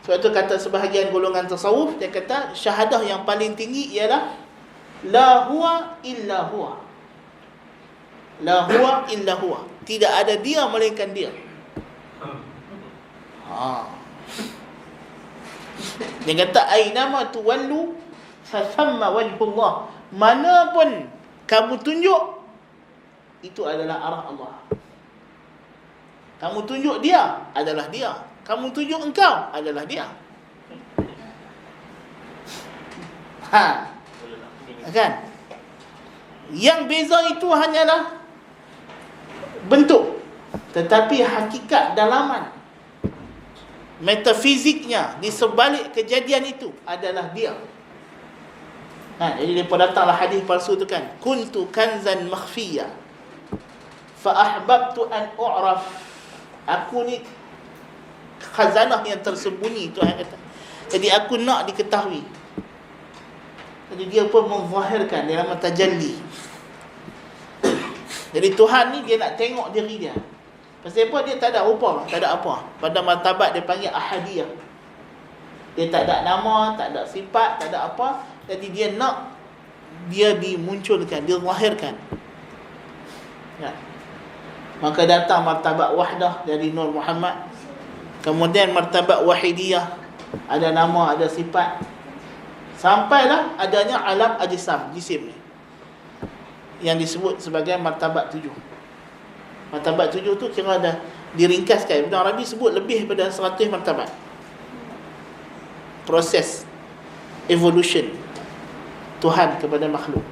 Speaker 1: sebab itu kata sebahagian golongan tasawuf, dia kata syahadah yang paling tinggi ialah la huwa illa huwa. La huwa illa huwa, tidak ada dia melainkan dia. Dia kata ainama tuwallu fa thamma wajhullah, mana pun kamu tunjuk itu adalah arah Allah. Kamu tunjuk dia adalah dia, kamu tunjuk engkau adalah dia. Kan? Yang beza itu hanyalah bentuk, tetapi hakikat dalaman, metafiziknya di sebalik kejadian itu adalah dia. Jadi lepas datanglah hadis palsu tu kan, kuntu kanzan makhfiya fa ahbabtu an u'raf, aku ni khazanah yang tersembunyi, Tuhan kata, jadi aku nak diketahui. Jadi dia pun menzahirkan dalam tajalli. Jadi Tuhan ni dia nak tengok diri dia. Pasal apa? Dia tak ada rupa, tak ada apa. Pada martabat dia panggil ahadiyah. Dia tak ada nama, tak ada sifat, tak ada apa. Jadi dia nak dia dimunculkan, dia zahirkan. Ya. Maka datang martabat wahdah dari Nur Muhammad. Kemudian martabat wahidiyah, ada nama, ada sifat. Sampailah adanya alam ajsam, jisim ni, yang disebut sebagai martabat 7. Martabat 7 tu kira dah diringkaskan. Ibn Arabi sebut lebih daripada 100 martabat. Proses evolution Tuhan kepada makhluk.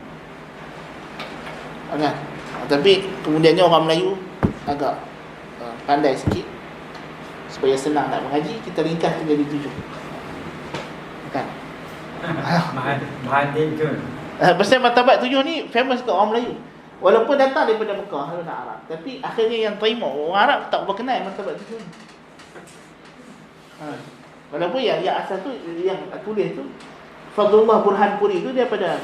Speaker 1: Kan? Tapi kemudiannya orang Melayu agak pandai sikit, supaya senang nak mengaji, kita ringkas menjadi 7. Kan?
Speaker 2: Mahathir tu.
Speaker 1: Pasal martabat 7 ni famous kat orang Melayu. Walaupun datang daripada Mekah, orang Arab, tapi akhirnya yang terima, orang Arab tak berkenal martabat 7 ni. Walaupun yang asal tu, yang tulis tu Fadlullah Burhanpuri tu dia pada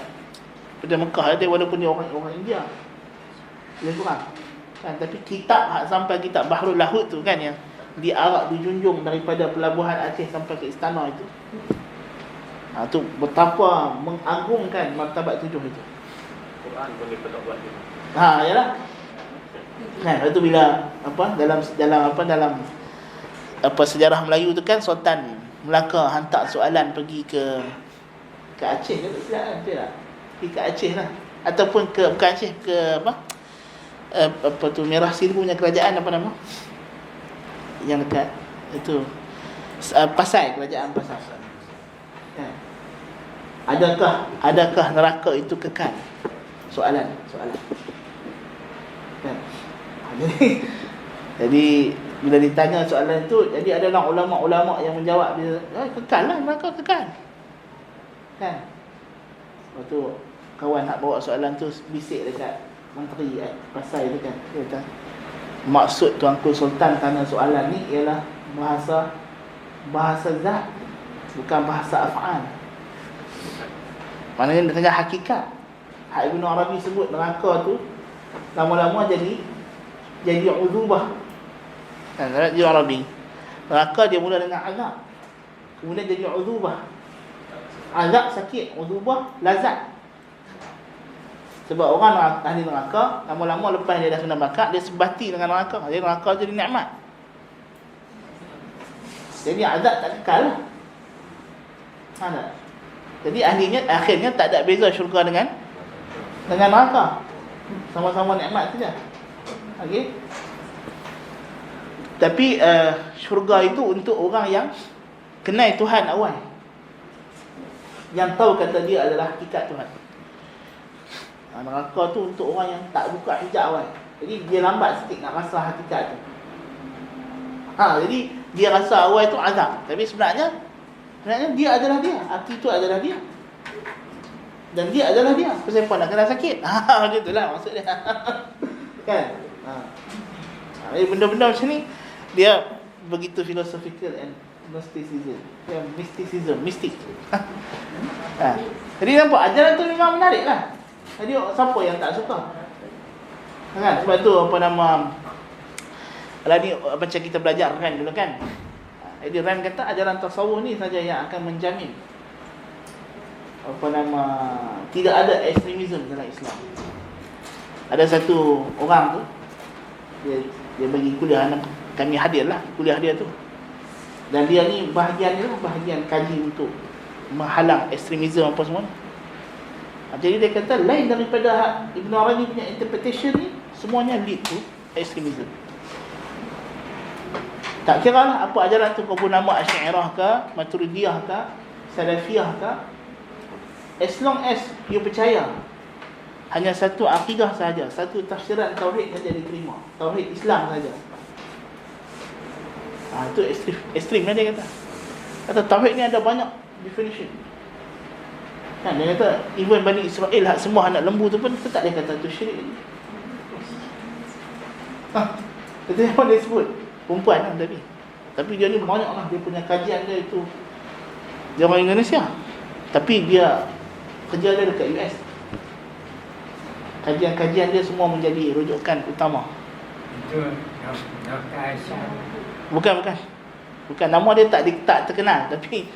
Speaker 1: Mekah dia, walaupun dia orang India. Dia kurang. Kan, tapi kitab sampai kitab Bahrul Lahut tu kan, yang diarak dijunjung daripada pelabuhan Aceh sampai ke istana itu. Tu betapa mengagungkan martabat 7 itu.
Speaker 3: Quran boleh pada buat dia.
Speaker 1: Yalah. Nah, itu bila dalam sejarah Melayu tu kan, Sultan Melaka hantar soalan pergi ke Aceh ke tak? Pergi ke Aceh lah, ataupun bukan Aceh, ke apa tu, Merah Silbu punya kerajaan, apa nama yang dekat itu, Pasai, kerajaan Pasai. Adakah neraka itu kekal? Soalan. Kan? Jadi bila ditanya soalan tu, jadi adalah ulama-ulama yang menjawab dia, kekal lah neraka, kekal. Kan? Lepas tu kawan nak bawa soalan tu bisik dekat menteri pasal tu kan. Dia kata, maksud Tuanku Sultan tanya soalan ni ialah bahasa zat, bukan bahasa af'al. Maknanya dia tanya hakikat. Hak Ibn Arabi sebut neraka tu lama-lama jadi uzubah. Kan, Ibn Arabi, neraka dia mula dengan azab, kemudian jadi uzubah. Azab sakit, uzubah lazat. Sebab orang ahli neraka, lama-lama lepas dia dah kena bakar, dia sebati dengan neraka. Jadi neraka jadi nikmat. Jadi azab tak kekal lah. Jadi akhirnya tak ada beza syurga dengan neraka. Sama-sama nikmat saja. Okey. Tapi syurga itu untuk orang yang kenal Tuhan awal, yang tahu kata dia adalah hakikat Tuhan. Neraka tu untuk orang yang tak buka hijab awal. Jadi dia lambat sikit nak rasa hakikat tu. Jadi dia rasa awal tu azab, tapi sebenarnya dia adalah dia. Hati tu adalah dia. Dan dia adalah dia. Kenapa nak kena sakit? Gitulah maksud dia. Kan? Jadi benda-benda macam ni dia begitu philosophical and mysticism. Mystic. Jadi nampak ajaran tu memang menarik lah. Jadi siapa yang tak suka? Kan? Sebab tu kalau ni macam kita belajar kan dulu kan. Jadi Ran kata ajaran tasawuf ni saja yang akan menjamin tidak ada ekstremisme dalam Islam. Ada satu orang tu, dia bagi kuliah, kami hadirlah kuliah dia tu. Dan dia ni bahagian kaji untuk menghalang ekstremisme apa semua. Jadi dia kata lain daripada Ibn Arabi punya interpretation ni, semuanya lead to ekstremisme. Tak kira lah apa ajaran tu, kau pun nama Asy'ariyah ke, Maturidiyah ke, Salafiyah ke, as long as you percaya hanya satu akidah saja, satu tafsiran tauhid saja diterima, tauhid Islam saja. Itu ekstrim lah dia kata. Kata tauhid ni ada banyak definition. Kan dia kata even Bani Israel hak semua anak lembu tu pun tetap dia kata tu syirik. Itu yang dia sebut perempuan lah tapi dia ni banyak lah, dia punya kajian dia itu. Dia orang Indonesia, tapi dia kerja dia dekat US. Kajian-kajian dia semua menjadi rujukan utama.
Speaker 2: Itu Dr. Aisyah.
Speaker 1: Bukan nama dia tak terkenal, tapi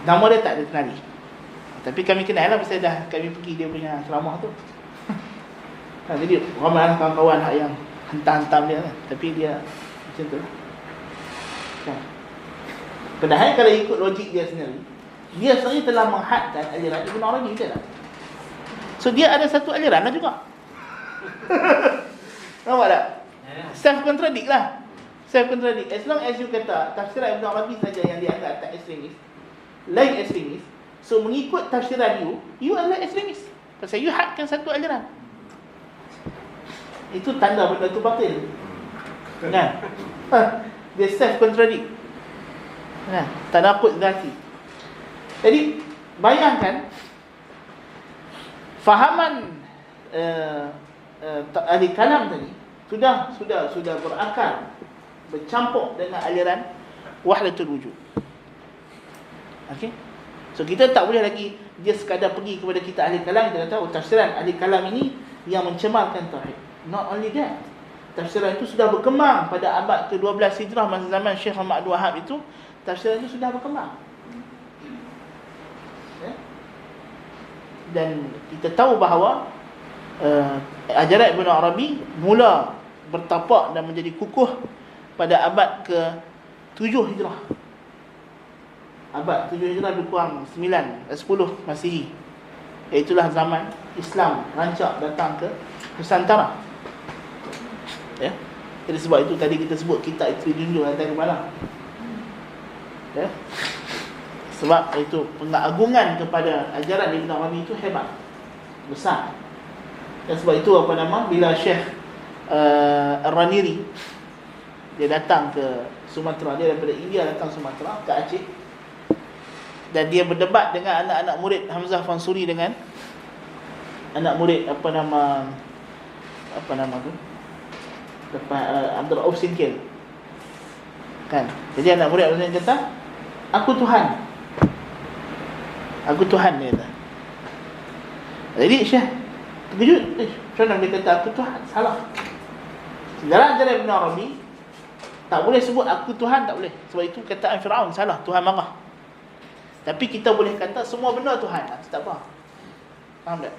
Speaker 1: nama dia tak dikenali. Tapi kami kenal lah, pasal dah kami pergi dia punya ceramah tu. Jadi ramai kawan-kawan yang hentam-hentam dia kan. Tapi dia macam tu lah. Kan? Padahal kalau ikut logik dia sendiri, dia sendiri telah menghadkan aliran Ibn Arabi, betul tak? So dia ada satu aliran lah juga. Nampak tak? Self-contradict lah. Self-contradict. As long as you kata tafsiran Ibn Arabi saja yang dianggap tak ekstremis, lain ekstremis, so mengikut tafsiran you adalah ekstremis. Pasal you hadkan satu aliran. Itu tanda benda tu batil. Kan? Dia self-contradict. Kan? Tanaqud zati. Jadi bayangkan fahaman ahli kalam tadi sudah berakar, bercampur dengan aliran wahdatul wujud. Okey? So kita tak boleh lagi dia sekadar pergi kepada kita ahli kalam, kita kata tafsiran ahli kalam ini yang mencemarkan tauhid. Not only that, tafsiran itu sudah berkembang pada abad ke-12 Hijrah, masa zaman Syekh Muhammad Abdul Wahab itu, tafsiran itu sudah berkembang. Dan kita tahu bahawa ajaran Ibn Arabi mula bertapak dan menjadi kukuh pada abad ke-7 Hijrah. Abad 7 Hijrah lebih kurang 10 Masihi. Iaitulah zaman Islam rancak datang ke Nusantara. Ya. Jadi sebab itu tadi kita sebut kita itu junjung atas kepala. Ya. Sebab itu pengagungan kepada ajaran Ibn Arabi itu hebat, besar. Dan sebab itu bila Syekh Ar-Raniri dia datang ke Sumatera, dia daripada India datang Sumatera ke Aceh, dan dia berdebat dengan anak-anak murid Hamzah Fansuri dengan anak murid Abdul Rauf Sinkil, kan. Jadi anak murid Abdul kata, aku Tuhan, dia kata. Jadi Syekh terkejut, macam mana dia kata aku Tuhan? Salah. Dalam ajaran Ibn Arabi tak boleh sebut aku Tuhan, tak boleh. Sebab itu kataan Firaun salah, Tuhan marah. Tapi kita boleh kata semua benda Tuhan, itu tak apa. Faham tak?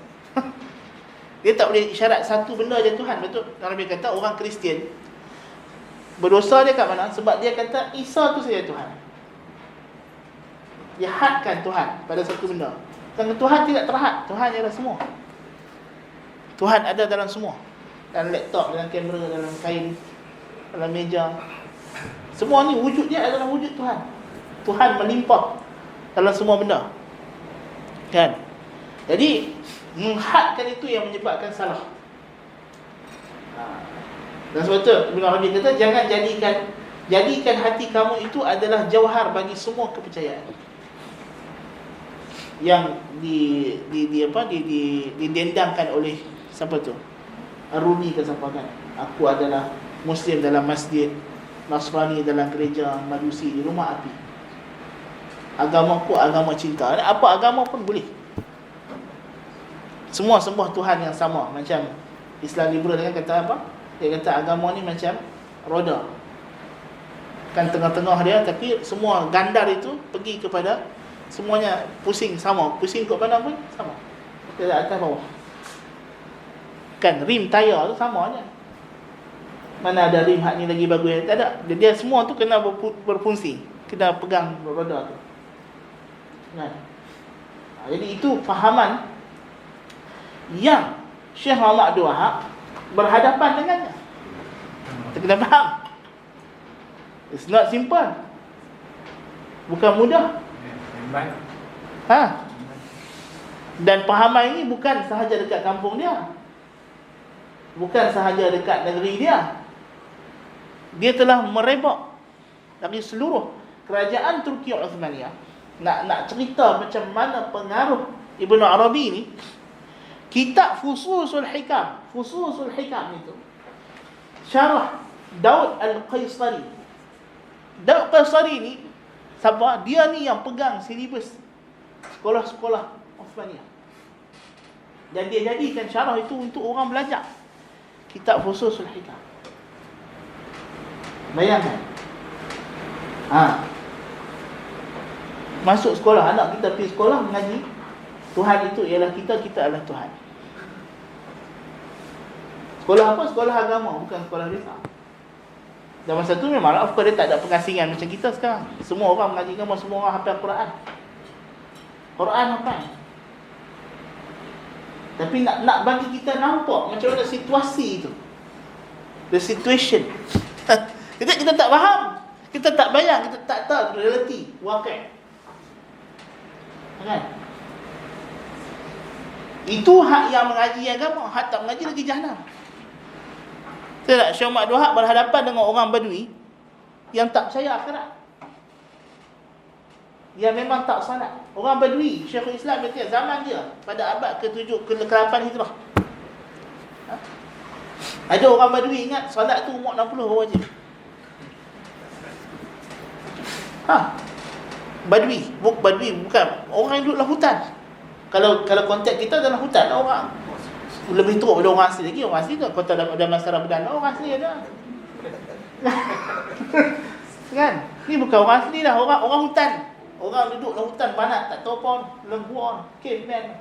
Speaker 1: Dia tak boleh isyarat satu benda je Tuhan. Betul? Nabi kata orang Kristian berdosa dia kat mana? Sebab dia kata Isa tu saja Tuhan. Dia hadkan Tuhan pada satu benda. Kerana Tuhan tidak terhad, Tuhan adalah semua. Tuhan ada dalam semua. Dalam laptop, dalam kamera, dalam kain, dalam meja. Semua ni wujud dia adalah wujud Tuhan. Tuhan melimpah dalam semua benda, kan? Jadi menghadkan itu yang menyebabkan salah. Dan sebab tu Ibn Arabi kata, jangan jadikan hati kamu itu adalah jauhar bagi semua kepercayaan yang didendangkan oleh siapa tu? Ar-Rumi ke siapa, kan? Aku adalah Muslim dalam masjid, Nasrani dalam gereja, Majusi di rumah api. Agamaku agama cinta. Apa agama pun boleh. Semua sembah Tuhan yang sama. Macam Islam liberal kan kata apa? Dia kata agama ni macam roda, kan tengah-tengah dia, tapi semua gandar itu pergi kepada semuanya pusing sama. Pusing ke mana pun sama. Ke atas bawah. Kan rim tayar tu sama je. Mana ada rim hak ni lagi bagus, tak ada. Dia semua tu kena berfungsi, kena pegang roda tu. Kan? Jadi itu fahaman yang Syekh Muhammad Abdul Wahab berhadapan dengannya. Kita kena faham. It's not simple. Bukan mudah. Dan pahaman ini bukan sahaja dekat kampung dia, bukan sahaja dekat negeri dia. Dia telah merebak dari seluruh kerajaan Turki Uthmaniyah. Nak cerita macam mana pengaruh Ibn Arabi ni, kitab Fususul Hikam itu syarah Daud Al-Qaisari. Daud Al-Qaisari ni siapa? Dia ni yang pegang silibus sekolah-sekolah Uthmaniyah. Dan dia jadikan syarah itu untuk orang belajar. Kitab Fususul Hikam. Bayangkan. Masuk sekolah, anak kita pergi sekolah mengaji, Tuhan itu ialah kita, kita adalah Tuhan. Sekolah apa? Sekolah agama, bukan sekolah biasa. Dan masa tu memang of course dia tak ada pengasingan macam kita sekarang. Semua orang mengaji agama, semua orang hafal Quran hafal. Tapi nak bagi kita nampak macam mana situasi itu, the situation. Kita tak faham, kita tak bayang, kita tak tahu realiti, wakil. Kan? Itu hak yang mengaji agama, hak tak mengaji lagi jahanam. Tak, Syekh Muhammad Abdul Wahab berhadapan dengan orang Badui yang tak percaya akhirat, yang memang tak salat. Orang Badui, Syekhul Islam berkata zaman dia pada abad ke-7 ke-8 Hijrah. Ada orang Badui ingat salat tu umur 60 wajib. Badui bukan orang yang duduk dalam hutan. Kalau konteks kita dalam hutan, orang lebih teruk daripada orang asli lagi. Orang asli tu kota ada masyarakat berdana, orang asli ada. Kan? Ni bukan orang asli dah, orang hutan. Orang duduk dalam hutan banat, tak tahu apa, dalam gua, caveman.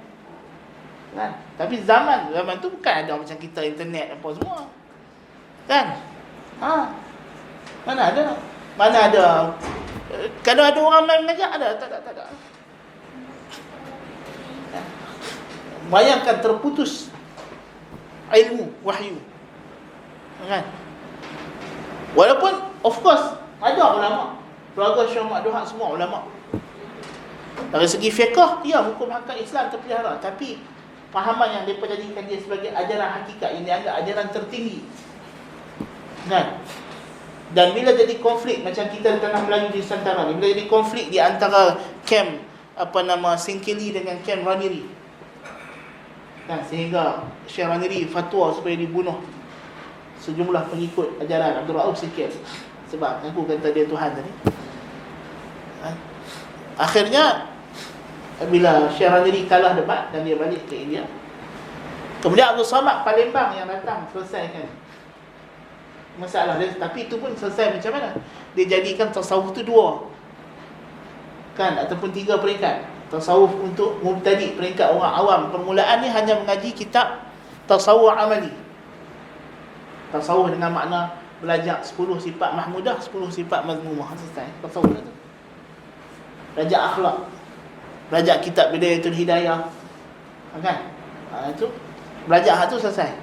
Speaker 1: Kan? Tapi zaman tu bukan ada macam kita internet apa semua. Kan? Mana ada kalau ada orang main mengajar, ada tak ada. Bayangkan terputus ilmu wahyu, kan? Walaupun of course ada ulama, keluarga Syekh Muhammad Abdul Wahab semua ulama. Dari segi fiqh, ya, hukum hakam Islam terpelihara, tapi fahaman yang mereka jadikan dia sebagai ajaran hakikat, yang dianggap ajaran tertinggi. Kan? Dan bila jadi konflik macam kita di tanah Melayu di Nusantara ni, bila jadi konflik di antara kem Singkili dengan kem Raniri, kan, sehingga Syekh Raniri fatwa supaya dibunuh sejumlah pengikut ajaran Abdul Rauf Sikit sebab aku kata dia Tuhan tadi. Akhirnya bila Syekh Raniri kalah debat dan dia balik ke India, kemudian Abdul Samad Palembang yang datang selesaikan masalah dia. Tapi itu pun selesai macam mana? Dia jadikan tasawuf tu 2, kan, ataupun 3 peringkat. Tasawuf untuk mubtadi, peringkat orang awam, permulaan ni hanya mengaji kitab tasawuf amali. Tasawuf dengan makna belajar 10 sifat mahmudah, 10 sifat mazmumah, selesai tasawuf tu. Belajar akhlak, belajar kitab Bidayatul Hidayah, kan? Itu belajar tu selesai.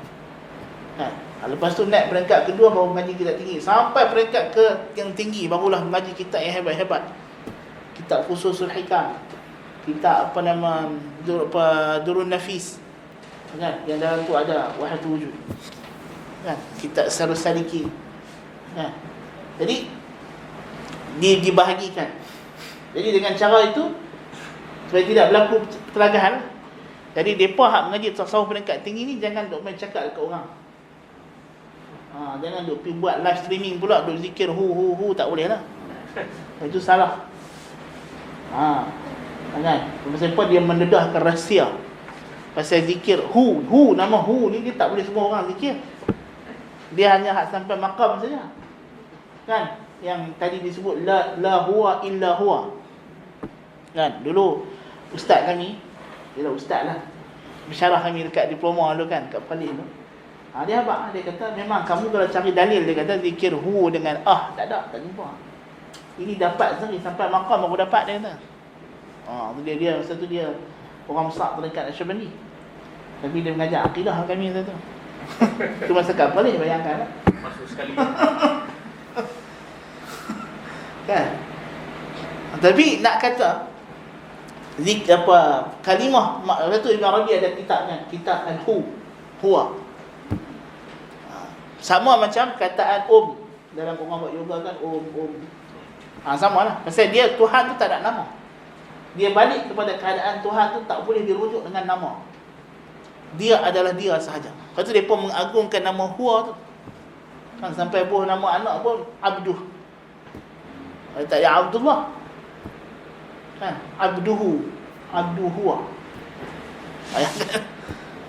Speaker 1: Kan? Lepas tu naik peringkat kedua baru mengaji kitab tinggi. Sampai peringkat ke yang tinggi barulah mengaji kitab yang hebat-hebat. Kitab Fususul Hikam, kitab Durun Nafis, kan? Yang dalam tu ada Wahdatul Wujud, kan? Kitab Sarus Salikin, kan? Jadi dibahagikan. Jadi dengan cara itu supaya tidak berlaku kelagahan. Jadi mereka hak mengaji tasawuf peringkat tinggi ni jangan duk main cakap dekat orang. Jangan duk pergi buat live streaming pula, duk zikir hu, tak boleh lah. Itu salah. Kan? Pasal apa dia mendedahkan rahsia pasal zikir hu, nama hu ni dia tak boleh semua orang zikir. Dia hanya hak sampai maqam saja. Kan? Yang tadi disebut la huwa illa huwa. Kan? Dulu ustaz kami, dia ustaz lah, bersyarah kami dekat diploma dulu kan, kat Palin tu. Dia abang, dia kata memang kamu kalau cari dalil, dia kata zikir hu dengan tak ada, tak jumpa. Ini dapat sendiri sampai maqam baru dapat, dia kata. Dia masa tu dia orang besar terdekat Syabani. Tapi dia mengajar akidah kami masa tu. Tu masa kat Palin, bayangkan lah.
Speaker 3: Masuk sekali.
Speaker 1: Kan? Tapi nak kata kalimah, lepas tu Ibn Arabi ada kitabnya, kitab Al-Huwa. Sama macam kataan dalam orang buat yoga kan, sama lah. Pasal dia Tuhan tu tak ada nama. Dia balik kepada keadaan Tuhan tu tak boleh dirujuk dengan nama. Dia adalah dia sahaja. Lepas tu mereka mengagungkan nama Huwa tu, kan, sampai buah nama anak pun Abduh. Tak ada Abdullah, kan, Abduhu Huwa.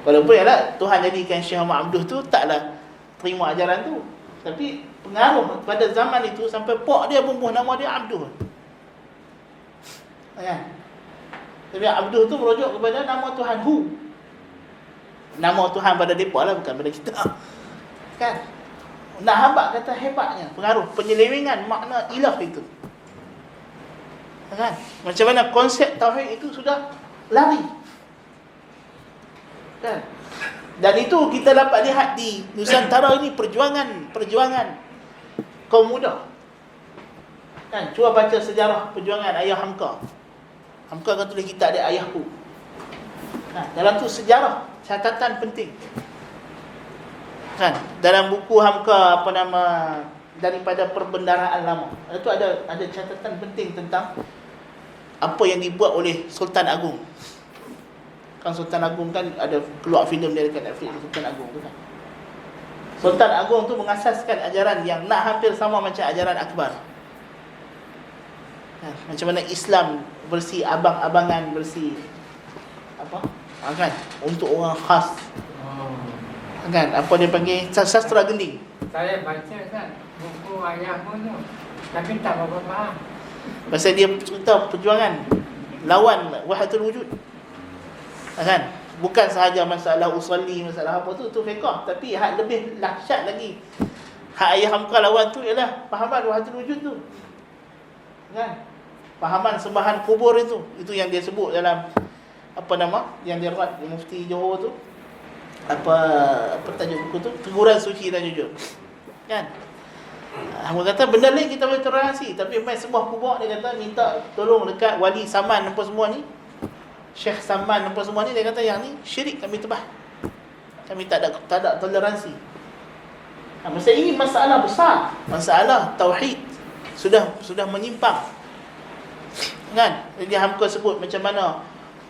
Speaker 1: Walaupun yalah Tuhan jadikan Syekh Muhammad Abduh tu taklah terima ajaran tu, tapi pengaruh pada zaman itu sampai pak dia pun buah nama dia Abduh. Kan? Tapi Abduh tu merujuk kepada nama Tuhan Hu. Nama Tuhan pada mereka lah, bukan pada kita. Kan? Nak habaq kata hebatnya pengaruh penyelewengan makna ilah itu. Kan? Macam mana konsep tauhid itu sudah lari. Kan? Dan itu kita dapat lihat di Nusantara ini perjuangan kaum muda. Kan? Cuba baca sejarah perjuangan Ayah Hamka. Hamka kan tulis kitab dia Ayahku. Dalam tu sejarah, catatan penting. Kan? Dalam buku Hamka daripada perbendaharaan lama. Itu ada catatan penting tentang apa yang dibuat oleh Sultan Agung. Kan Sultan Agung kan ada keluar filem dia dekat Netflix, Sultan Agung tu kan. Sultan Agung tu mengasaskan ajaran yang nak hampir sama macam ajaran Akbar. Kan? Macam mana Islam bersih abang-abangan, bersih kan, untuk orang khas. Kan, apa dia panggil, sastra gending.
Speaker 2: Saya baca kan buku ayahmu tu, tapi tak berapa faham.
Speaker 1: Pasal dia cerita perjuangan lawan Wahdatul Wujud. Kan? Bukan sahaja masalah usalli, masalah apa tu fiqh, tapi hak lebih dahsyat lagi. Hak Ayah Hamka lawan tu ialah fahaman Wahdatul Wujud tu. Kan? Fahaman sembahan kubur itu yang dia sebut dalam yang dia buat Mufti Johor tu. Apa tajuk buku tu? Teguran Suci dan Jujur. Kan? Dia kata benda lain kita boleh toleransi, tapi main sebuah kubur, dia kata minta tolong dekat wali saman apa semua ni, Syekh Saman apa semua ni, dia kata yang ni syirik, kami tebah. Kami tak ada toleransi. Masalah ini masalah besar, masalah tauhid sudah menyimpang. Kan? Jadi hamka sebut macam mana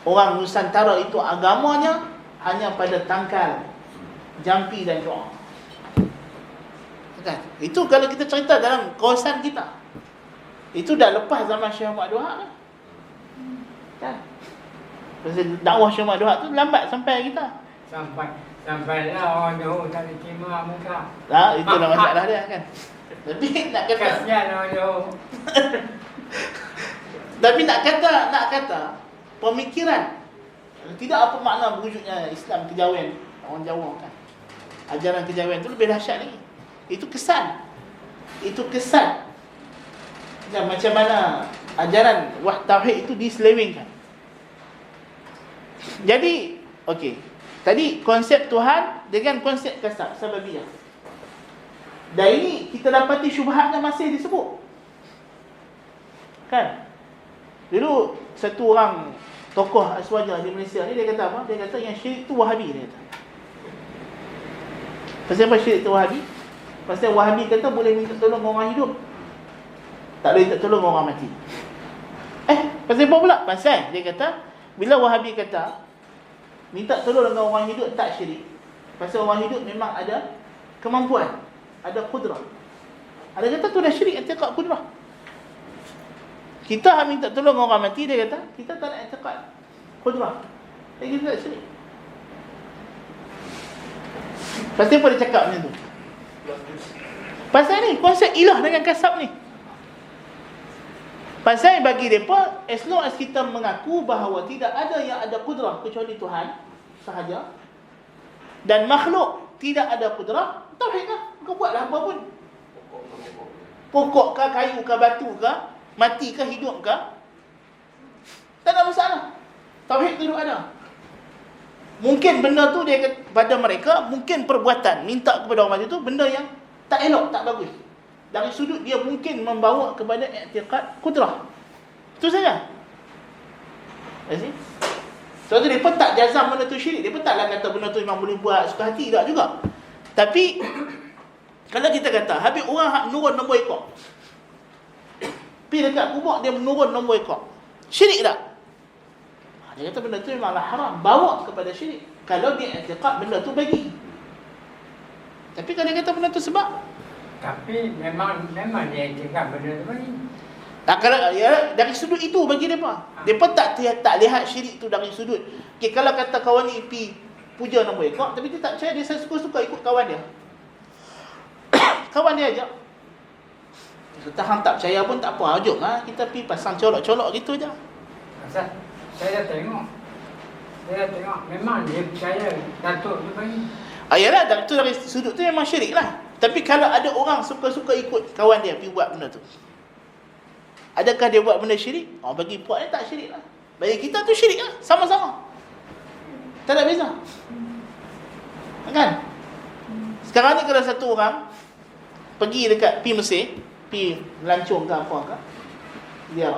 Speaker 1: orang Nusantara itu agamanya hanya pada tangkal, jampi dan doa. Kan? Itu kalau kita cerita dalam kawasan kita. Itu dah lepas zaman Syekh Muhammad Wahab kan? Kan? Pasal dakwah Syekh Muhammad Wahab tu lambat sampai kita.
Speaker 2: Sampailah orang Johor tak diterima muka.
Speaker 1: Itulah masalah dia kan. Tapi nak kata
Speaker 2: Kasihan orang Johor.
Speaker 1: Tapi nak kata pemikiran, tidak apa makna wujudnya Islam kejawen orang Jawa kan. Ajaran kejawen tu lebih dahsyat lagi. Itu kesan. Dan macam mana ajaran tauhid itu diselewengkan. Jadi, okey. Tadi konsep Tuhan dengan konsep kasab, sababiyah. Dan ini kita dapati syubhatnya masih disebut. Kan? Dulu satu orang tokoh Aswaja di Malaysia ni, dia kata apa? Dia kata yang syirik tu Wahabi, dia kata. Pasal apa syirik tu Wahabi? Pasal Wahabi kata boleh minta tolong orang hidup, tak boleh minta tolong orang mati. Pasal apa pula? Pasal dia kata bila Wahabi kata minta tolong dengan orang hidup tak syirik, pasal orang hidup memang ada kemampuan, ada kudrah. Ada kata tu dah syirik, i'tiqad kudrah. Kita minta tolong orang mati, dia kata kita tak nak i'tiqad kudrah, jadi kita tak syirik. Pasal apa dia cakap macam tu? Pasal ni konsep ilah dengan kasab ni. Pasal bagi mereka, as long as kita mengaku bahawa tidak ada yang ada kudrah kecuali Tuhan sahaja, dan makhluk tidak ada kudrah, tauhid lah. Kau buatlah apa pun. Pokok kah, kayu kah, batu kah, mati kah, hidup kah, tak ada masalah. Tauhid tu ada. Mungkin benda tu dia pada mereka, mungkin perbuatan minta kepada orang mati tu benda yang tak elok, tak bagus. Dari sudut dia mungkin membawa kepada i'tiqad kudrah. Itu saja. Maksud? Sebab tu mereka tak jazam benda tu syirik. Mereka taklah kata benda tu memang boleh buat suka hati, tak juga. Tapi kalau kita kata habis orang hak menurun nombor ekor, pergi dekat kubur dia menurun nombor ekor, syirik tak? Dia kata benda tu memanglah haram, bawa kepada syirik kalau dia i'tiqad benda tu bagi. Tapi kalau dia kata benda tu sebab,
Speaker 2: Tapi memang dia cakap benda tu ni.
Speaker 1: kalau ya, dari sudut itu bagi mereka, mereka tak lihat syirik tu dari sudut. Okay, kalau kata kawan ni pergi puja nombor ekor, tapi dia tak percaya, dia suka-suka ikut kawan dia. Kawan dia ajak. Kata hang tak percaya pun tak apa, jomlah kita pergi pasang colok-colok gitu je.
Speaker 2: Pasal saya dah tengok. Memang dia percaya Datuk tu bagi.
Speaker 1: Yalah, dari sudut tu memang syirik lah. Tapi kalau ada orang suka-suka ikut kawan dia pergi buat benda tu, adakah dia buat benda syirik? Bagi puak dia tak syirik lah. Bagi kita tu syirik lah, sama-sama. Tak ada beza. Kan? Sekarang ni kalau satu orang pergi Mesir, pergi melancong ke apa ke, dia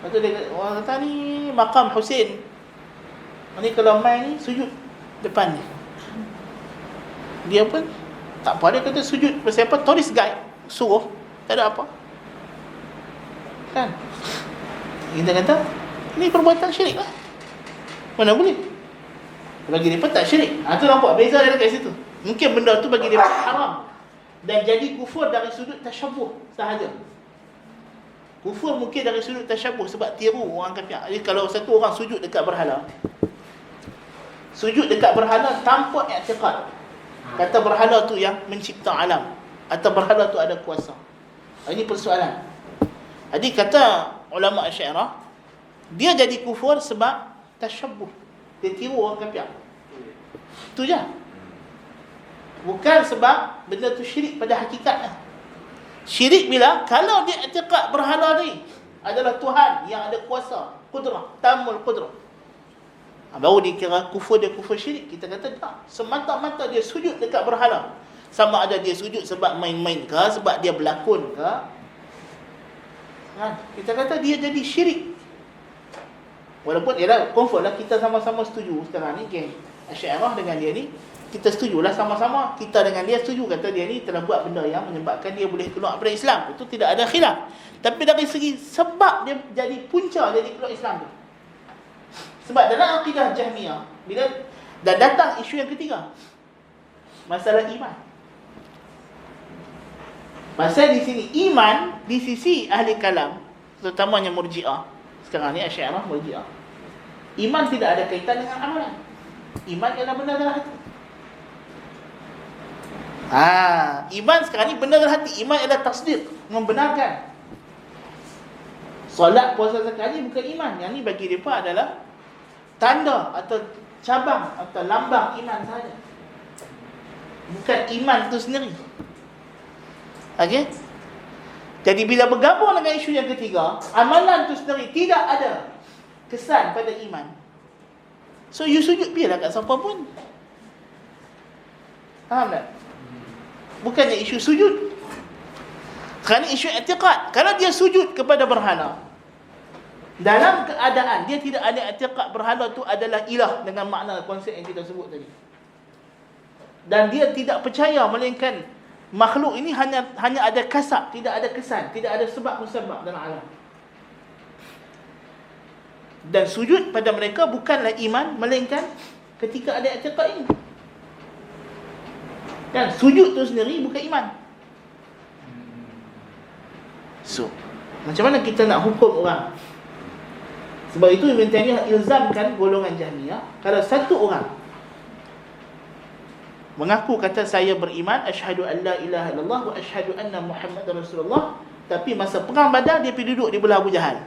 Speaker 1: lepas tu dia orang kata ni makam Husain, ni kalau main ni sujud depan ni. Dia pun tak apa, dia kata sujud. Pasal apa? Tourist guide suruh, tak ada apa. Kan? Kita kata ni perbuatan syirik lah. Mana boleh? Bagi dia pun tak syirik. Tu nampak beza dia dekat situ. Mungkin benda tu bagi dia haram dan jadi kufur dari sudut tasyabuh sahaja. Kufur mungkin dari sudut tasyabuh sebab tiru orang kafir. Jadi kalau satu orang sujud dekat berhala, tanpa i'tiqad kata berhala tu yang mencipta alam atau berhala tu ada kuasa, ini persoalan. Jadi kata ulama Asy'ariyah, dia jadi kufur sebab tasyabuh, dia tiru orang kafir. Itu je. Bukan sebab benda tu syirik pada hakikatnya. Syirik bila kalau dia i'tiqad berhala ni adalah Tuhan yang ada kuasa, kudrah, tamul kudrah, baru dikira kufur, dia kufur syirik. Kita kata tak, semata-mata dia sujud dekat berhala, sama ada dia sujud sebab main-main ke, sebab dia berlakon ke, kita kata dia jadi syirik. Walaupun ialah confirm lah kita sama-sama setuju sekarang ni geng Asy'ariyah dengan dia ni, kita setujulah sama-sama, kita dengan dia setuju kata dia ni telah buat benda yang menyebabkan dia boleh keluar daripada Islam. Itu tidak ada khilaf. Tapi dari segi sebab dia jadi punca jadi keluar Islam tu. Sebab dalam akidah Jahmiyah, bila dah datang isu yang ketiga, masalah iman. Pasal di sini iman di sisi ahli kalam, terutamanya Murji'ah. Sekarang ni Asy'ariyah Murji'ah. Iman tidak ada kaitan dengan amalan. Iman ialah benar dalam hati. Iman sekarang ni benar dalam hati. Iman ialah tasdiq, membenarkan. Solat, puasa, zakat ni bukan iman. Yang ni bagi mereka adalah tanda atau cabang atau lambang iman sahaja. Bukan iman tu sendiri. Okey? Jadi bila bergabung dengan isu yang ketiga, amalan tu sendiri tidak ada kesan pada iman. So you sujud biarlah kat siapa pun. Faham tak? Bukannya isu sujud. Sekarang ni isu i'tiqad. Kalau dia sujud kepada berhala, dalam keadaan dia tidak ada i'tiqad berhala tu adalah ilah dengan makna konsep yang kita sebut tadi, dan dia tidak percaya melainkan makhluk ini hanya ada kasab, tidak ada kesan, tidak ada sebab musabab dalam alam. Dan sujud pada mereka bukanlah iman melainkan ketika ada i'tiqad ini. Dan sujud tu sendiri bukan iman. So, macam mana kita nak hukum orang? Sebab itu Ibn Taymiyah ilzamkan golongan Jahmiyah, kalau satu orang mengaku kata saya beriman, asyhadu an la ilaha illallah wa asyhadu anna Muhammadar Rasulullah, tapi masa perang Badar dia pergi duduk di belah Abu Jahal.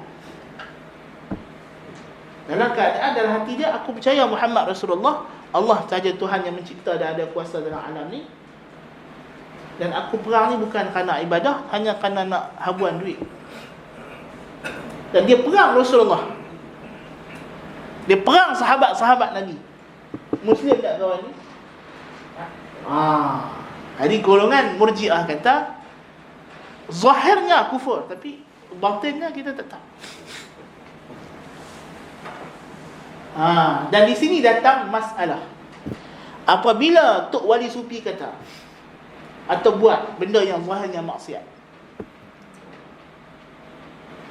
Speaker 1: Dalam keadaan dalam hati dia, aku percaya Muhammad Rasulullah, Allah sahaja Tuhan yang mencipta dan ada kuasa dalam alam ni, dan aku perang ni bukan kerana ibadah, hanya kerana nak habuan duit. Dan dia perang Rasulullah, dia perang sahabat-sahabat Nabi. Muslim tak kawan ni? Jadi golongan Murji'ah kata zahirnya kufur, tapi batinnya kita tak tahu. Dan di sini datang masalah. Apabila Tok Wali Sufi kata atau buat benda yang zahirnya maksiat,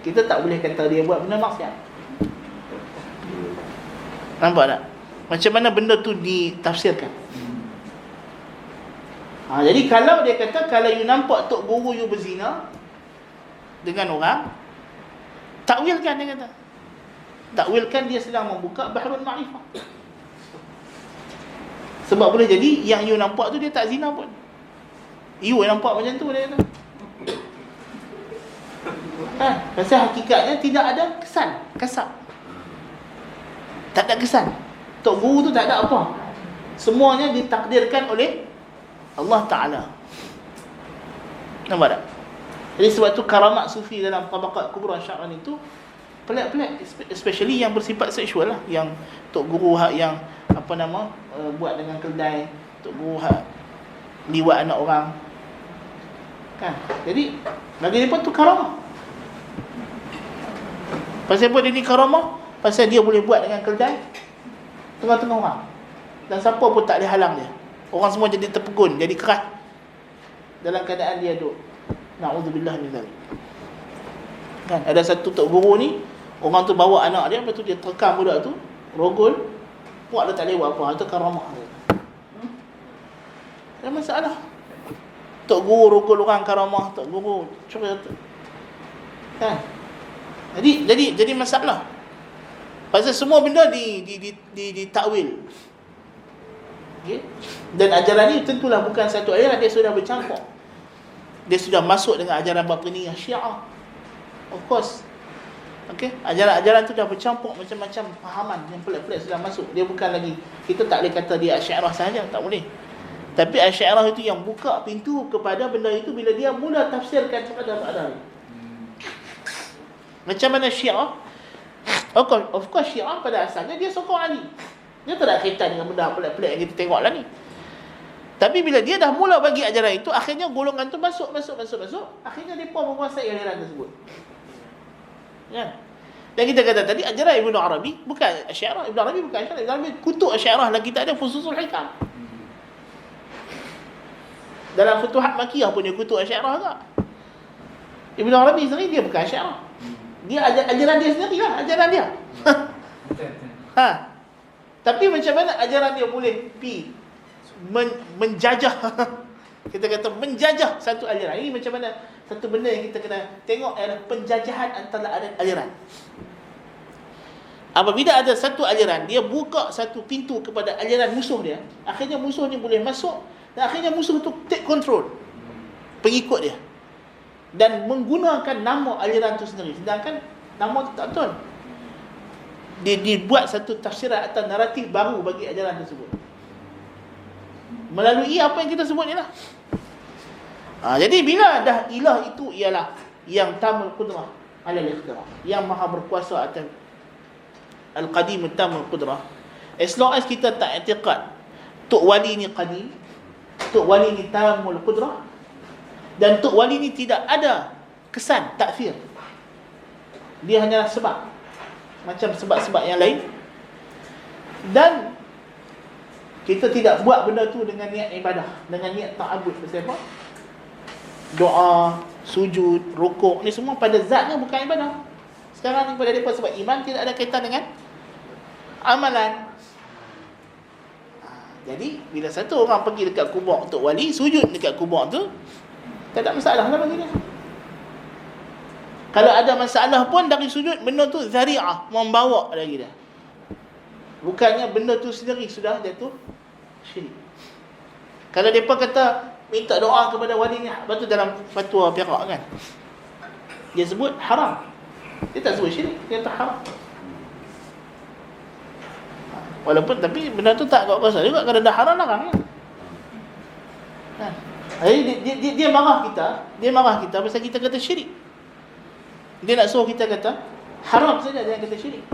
Speaker 1: kita tak boleh kata dia buat benda maksiat. Nampak tak? Macam mana benda tu ditafsirkan? Jadi kalau dia kata, kalau you nampak tok guru you berzina dengan orang, takwilkan, dia kata. Takwilkan dia sedang membuka bahrul ma'rifah. Sebab boleh jadi yang you nampak tu dia tak zina pun. You nampak macam tu, dia kata. Pasal hakikatnya tidak ada kesan, kasab. Tak ada kesan. Tok guru tu tak ada apa. Semuanya ditakdirkan oleh Allah Ta'ala. Nampak tak? Jadi sebab tu karamat sufi dalam tabaqat kubra syar'an itu pelik-pelik, especially yang bersifat seksual lah. Yang tok guru yang buat dengan keldai, tok guru liwat anak orang, kan? Jadi bagi dia pun tu karamah. Pasal apa dia ni karamah? Pasal dia boleh buat dengan keldai tengah-tengah orang, dan siapa pun tak boleh halang dia. Orang semua jadi terpegun, jadi keras dalam keadaan dia duduk. Na'udzubillah min zalik. Kan ada satu tok guru ni, orang tu bawa anak dia, lepas tu dia terkam budak tu, rogol, buat dia tak lewat apa, itu karamah dia. Ada masalah. Tok guru rogol orang karamah, tok guru curi tu. Kan? Jadi masalah. Pasal semua benda ditakwil. Okay? Dan ajaran ni tentulah bukan satu ajaran, dia sudah bercampur. Dia sudah masuk dengan ajaran batiniyah Syiah. Of course. Okay? Ajaran-ajaran tu dah bercampur, macam-macam fahaman yang pelik-pelik sudah masuk. Dia bukan lagi, kita tak boleh kata dia Asy'ariyah sahaja, tak boleh. Tapi Asy'ariyah itu yang buka pintu kepada benda itu bila dia mula tafsirkan sekadar-sekadar. Macam mana Syiah? Of course Syiah pada asalnya dia sokong Ali. Dia tak ada kaitan dengan benda pelik-pelik yang kita tengok lah ni. Tapi bila dia dah mula bagi ajaran itu, akhirnya golongan tu masuk. Akhirnya mereka menguasai aliran tersebut. Ya. Dan kita kata tadi ajaran Ibnu Arabi bukan Asy'ariyah. Ibnu Arabi bukan Asy'ariyah. Ibnu Arabi kutuk Asy'ariyah lagi tak ada Fususul Hikam. Dalam Futuhat Makkiyah pun dia kutuk Asy'ariyah juga. Ibnu Arabi sendiri dia bukan Asy'ariyah. Dia ajaran dia sendiri lah, ajaran dia. Tapi macam mana ajaran dia boleh menjajah kita kata menjajah satu aliran. Ini macam mana satu benda yang kita kena tengok adalah penjajahan antara aliran. Apabila ada satu aliran, dia buka satu pintu kepada aliran musuh dia, akhirnya musuh ni boleh masuk dan akhirnya musuh tu take control pengikut dia dan menggunakan nama aliran tu sendiri, sedangkan nama tu tak betul. Dia dibuat satu tafsiran atau naratif baru bagi ajaran tersebut melalui apa yang kita sebut ni lah. Jadi bila dah ilah itu ialah yang tamul qudrah alal ikhtira, yang maha berkuasa atas al-qadim tamul qudrah, as long as kita tak i'tiqad Tok Wali ni qadim, Tok Wali ni tamul qudrah, dan Tok Wali ni tidak ada kesan takfir, dia hanyalah sebab macam sebab-sebab yang lain, dan kita tidak buat benda tu dengan niat ibadah, dengan niat ta'abbud. Pasal apa? Doa, sujud, rukuk ni semua pada zatnya bukan ibadah. Sekarang ni pada mereka sebab iman tidak ada kaitan dengan amalan. Jadi bila satu orang pergi dekat kubur untuk wali, sujud dekat kubur tu, tak ada masalah lah bagi dia. Kalau ada masalah pun dari sujud, benda tu zari'ah, membawa lagi dia. Bukannya benda tu sendiri sudah jatuh syirik. Kalau mereka kata minta doa kepada wali ni, lepas tu dalam fatwa Perak kan, dia sebut haram. Dia tak sebut syirik, dia kata haram. Walaupun tapi benda tu tak kuasa juga, kalau dah haram larang kan. Jadi dia marah kita pasal kita kata syirik. Dia nak suruh kita kata haram saja, jangan kata syirik.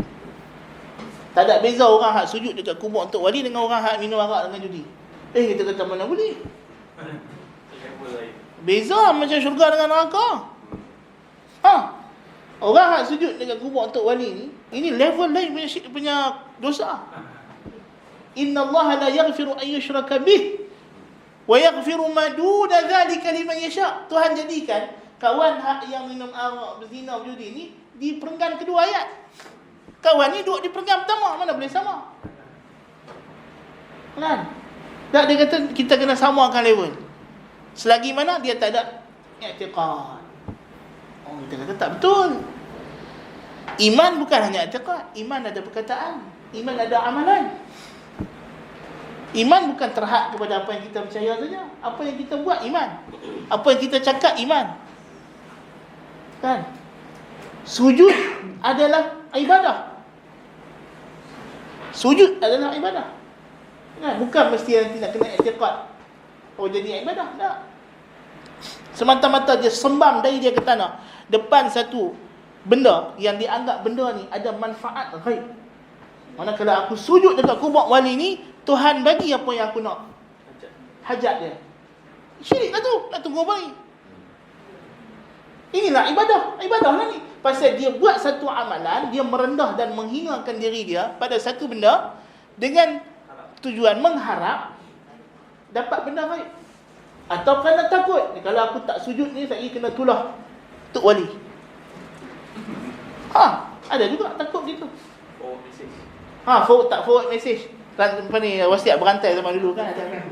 Speaker 1: Tak ada beza orang hak sujud dekat kubur untuk wali dengan orang hak minum arak dengan judi. Kita kata mana boleh? Beza macam syurga dengan neraka. Orang hak sujud dekat kubur untuk wali ni, ini level lain punya dosa. Innallaha la yaghfiru an yushraka bih wa yaghfiru ma duna dhalika liman yasha. Tuhan jadikan kawan hak yang minum arak, berzina, berjudi ni di perenggan kedua ayat. Kawan ni duduk di perenggan pertama, mana boleh sama? Kan? Tak, dia kata kita kena samakan level. Selagi mana dia tak ada i'tiqad. Kita kata tak betul. Iman bukan hanya i'tiqad, iman ada perkataan, iman ada amalan. Iman bukan terhad kepada apa yang kita percaya saja. Apa yang kita buat iman. Apa yang kita cakap iman. Kan? Sujud adalah ibadah. Sujud adalah ibadah. Kan? Bukan mesti nanti nak kena i'tiqad jadi ibadah. Tak. Semata-mata dia sembam dari dia ke tanah depan satu benda yang dianggap benda ni ada manfaat ghaib. Mana kalau aku sujud dekat kubur wali ni, Tuhan bagi apa yang aku nak. Hajat dia. Syirik lah tu. Nak tunggu apa ni? Inilah ibadah lah ni. Pasal dia buat satu amalan, dia merendah dan menghinakan diri dia pada satu benda dengan tujuan mengharap dapat benda baik. Atau kerana takut, kalau aku tak sujud ni, saya kena tulah Tok Wali. Ada juga takut gitu. Forward message. Apa ni, wasiat berantai zaman dulu kan, ada kan.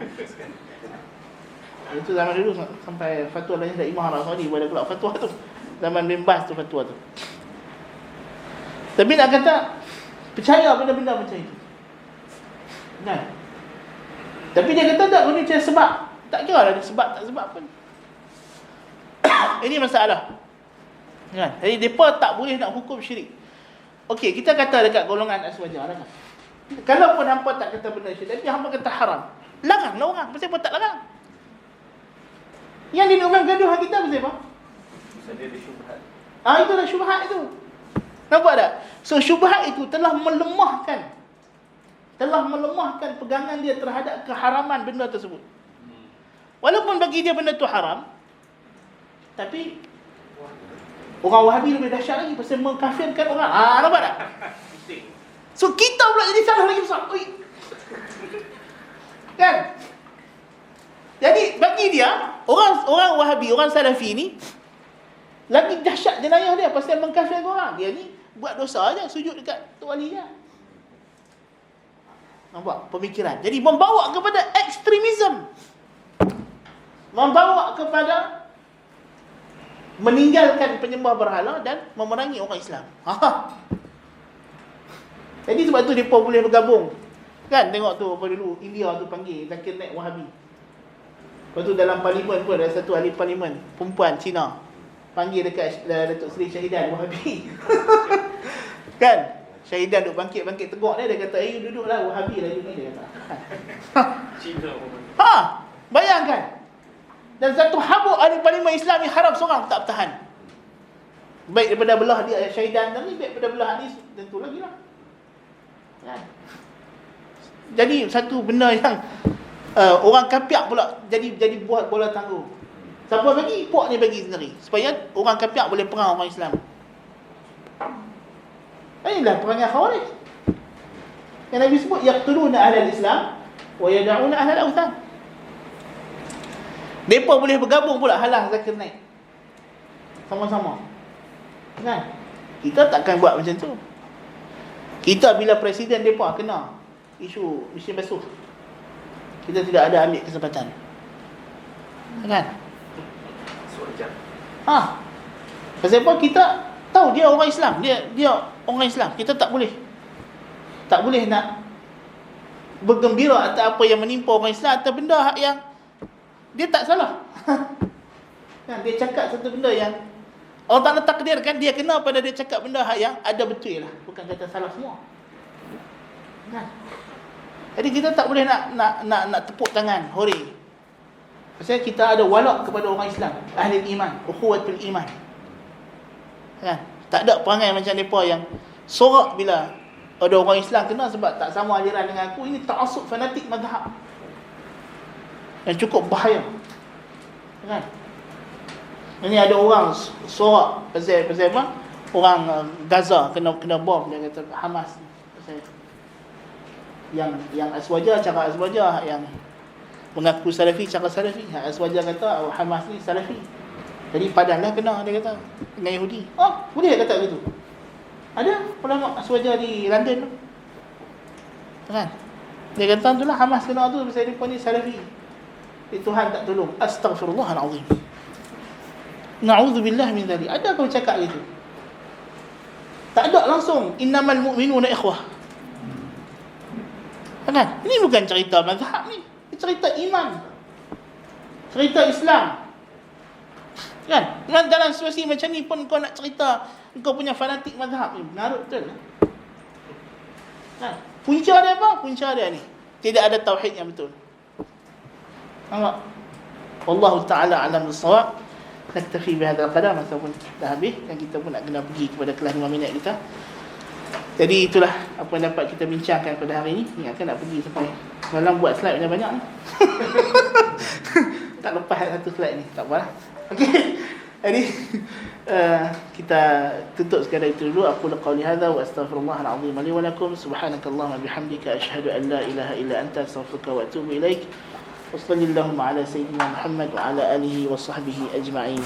Speaker 1: Itu zaman dulu sampai fatwa lain dari Imam Arab Saudi boleh keluar fatwa tu. Zaman bin Baz tu fatwa tu. Tapi nak kata percaya benda-benda macam itu. Kan? Tapi dia kata tak guna macam sebab. Tak kira lah sebab tak sebab pun. Ini masalah. Kan? Jadi mereka tak boleh nak hukum syirik. Okey, kita kata dekat golongan aswaja lah kan. Kalau pun hampa tak kata benda syirik, tapi hampa kata haram, larang lah orang. Pasal apa tak larang? Yang dinamakan gaduhan kita pasal apa?
Speaker 3: Pasal dia ada syubhat.
Speaker 1: Itulah syubhat itu. Nampak tak? So syubhat itu telah melemahkan pegangan dia terhadap keharaman benda tersebut. Walaupun bagi dia benda tu haram, tapi Orang Wahabi lebih dahsyat lagi pasal mengkafirkan orang. Nampak tak? So kita pula jadi salah lagi besar. Oi. Kan? Jadi bagi dia, orang Wahabi, orang Salafi ni lagi dahsyat jenayah dia pasal mengkafirkan orang. Dia ni buat dosa aja, sujud dekat tok wali dia. Nampak pemikiran. Jadi membawa kepada ekstremisme. Membawa kepada meninggalkan penyembah berhala dan memerangi orang Islam. Jadi sebab tu mereka boleh bergabung. Kan tengok tu apa dulu India tu panggil Zakir Naik Wahabi. Lepas tu dalam parlimen pun ada satu ahli parlimen perempuan Cina panggil dekat Datuk Seri Syahidan Wahabi. Kan? Syahidan duk bangkit tegak dia kata, "You duduklah Wahabi lagi ni," dia kata.
Speaker 3: Cina.
Speaker 1: Bayangkan. Dan satu habuk ahli parlimen Islam ni haram seorang tak bertahan. Baik daripada belah dia Syahidan tadi, baik daripada belah ni tentu lagi lah. Kan? Jadi satu benda yang orang kapiak pula jadi buat bola tangguh. Siapa bagi? Puak ni bagi sendiri supaya orang kapiak boleh perang orang Islam. Inilah perangai Khawarij. Yang Nabi sebut yaqtuluna ahlal Islam wa yad'una ahlal awthan. Mereka boleh bergabung pula halang Zakir Naik sama-sama. Kan? Kita takkan buat macam tu. Kita bila presiden mereka kena isu mesin basuh, kita tidak ada ambil kesempatan. Kan?
Speaker 3: Suajak.
Speaker 1: Pasal apa? Kita tahu dia orang Islam, dia orang Islam. Kita tak boleh nak bergembira atas apa yang menimpa orang Islam, atas benda yang dia tak salah. Kan, dia cakap satu benda yang Allah Ta'ala takdirkan dia kena pada dia cakap benda yang ada betul lah, bukan kata salah semua. Kan? Jadi kita tak boleh nak tepuk tangan hore. Pasal kita ada walak kepada orang Islam, ahli iman, ukhuwatul iman. Kan? Tak ada perangai macam mereka yang sorak bila ada orang Islam kena sebab tak sama aliran dengan aku. Ini ta'assub fanatik mazhab yang cukup bahaya. Kan? Ini ada orang sorak pasal apa? Orang Gaza kena bom, dia kata Hamas pasal yang Aswaja cakap Aswaja, yang mengaku Salafi cakap Salafi. Aswaja kata Hamas ni Salafi. Jadi padanlah kena, dia kata dengan Yahudi. Boleh kata gitu. Ada ulama Aswaja di London tu. Kan? Dia kata itulah Hamas kena tu pasal dia ni Salafi. Tuhan tak tolong. Astaghfirullahalazim. Na'udzubillah min dzalik. Ada kau cakap gitu? Tak ada langsung innamal mu'minuna ikhwah. Kan? Ini bukan cerita mazhab ni. Ini cerita iman. Cerita Islam. Kan? Dalam situasi macam ni pun kau nak cerita kau punya fanatik mazhab ni. Mengarut betul lah. Kan? Punca dia apa? Punca dia ni tidak ada tauhid yang betul. Nampak? Wallahu ta'ala alam bis-shawab. Naktafi bihadzal qadar, masa pun dah habis dan kita pun nak kena pergi kepada kelas 5 minit kita. Jadi itulah apa yang dapat kita bincangkan pada hari ini. Ingatkan nak pergi sampai malam buat slide banyak ni. Tak lepas satu slide ni, tak apalah. Okey. Jadi kita tutup sekadar itu dulu. Aku qauli hadza wa astaghfirullahal azim li wa lakum. Subhanakallahumma bihamdika asyhadu an la ilaha illa anta astaghfiruka wa atubu ilaik. وصلى اللهم على سيدنا محمد وعلى آله وصحبه أجمعين.